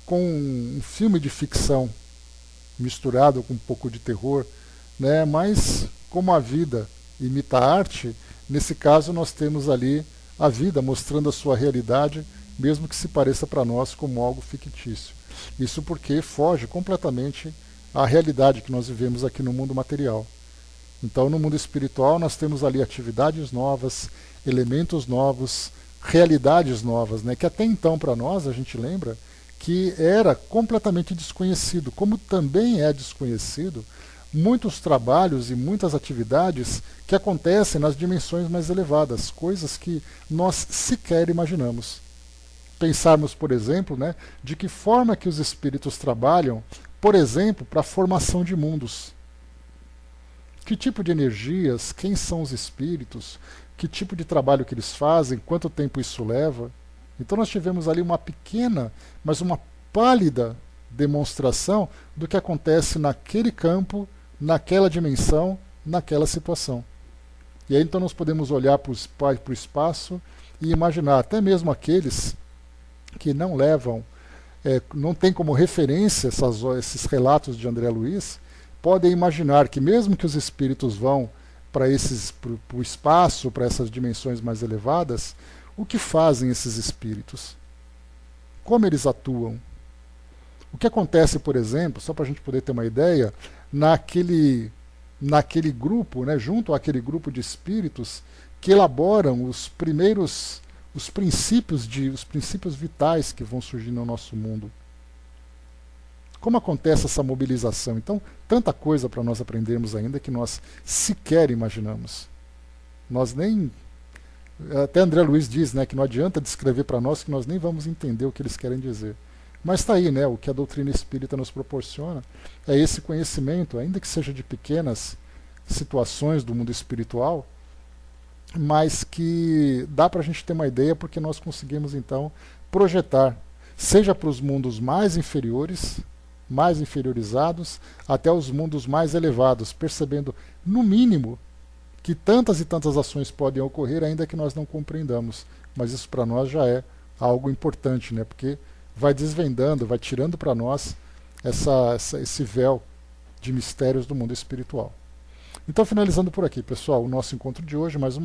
com um filme de ficção misturado com um pouco de terror, né? Mas como a vida imita a arte, nesse caso nós temos ali a vida mostrando a sua realidade, mesmo que se pareça para nós como algo fictício. Isso porque foge completamente à realidade que nós vivemos aqui no mundo material. Então, no mundo espiritual, nós temos ali atividades novas, elementos novos, realidades novas, né? Que até então, para nós, a gente lembra que era completamente desconhecido, como também é desconhecido muitos trabalhos e muitas atividades que acontecem nas dimensões mais elevadas, coisas que nós sequer imaginamos. Pensarmos, por exemplo, né, de que forma que os espíritos trabalham, por exemplo, para a formação de mundos. Que tipo de energias, quem são os espíritos, que tipo de trabalho que eles fazem, quanto tempo isso leva. Então nós tivemos ali uma pequena, mas uma pálida demonstração do que acontece naquele campo, naquela dimensão, naquela situação. E aí então nós podemos olhar para o espaço e imaginar, até mesmo aqueles que não levam, não tem como referência esses relatos de André Luiz, podem imaginar que mesmo que os espíritos vão para o espaço, para essas dimensões mais elevadas, o que fazem esses espíritos? Como eles atuam? O que acontece, por exemplo, só para a gente poder ter uma ideia, naquele grupo, né, junto àquele grupo de espíritos que elaboram os princípios vitais que vão surgir no nosso mundo. Como acontece essa mobilização? Então, tanta coisa para nós aprendermos ainda que nós sequer imaginamos. Nós nem... Até André Luiz diz, né, que não adianta descrever para nós que nós nem vamos entender o que eles querem dizer. Mas está aí, né, o que a doutrina espírita nos proporciona é esse conhecimento, ainda que seja de pequenas situações do mundo espiritual, mas que dá para a gente ter uma ideia porque nós conseguimos então projetar, seja para os mundos mais inferiores, mais inferiorizados, até os mundos mais elevados, percebendo, no mínimo, que tantas e tantas ações podem ocorrer ainda que nós não compreendamos. Mas isso para nós já é algo importante, né? Porque vai desvendando, vai tirando para nós esse véu de mistérios do mundo espiritual. Então, finalizando por aqui, pessoal, o nosso encontro de hoje, mais uma vez.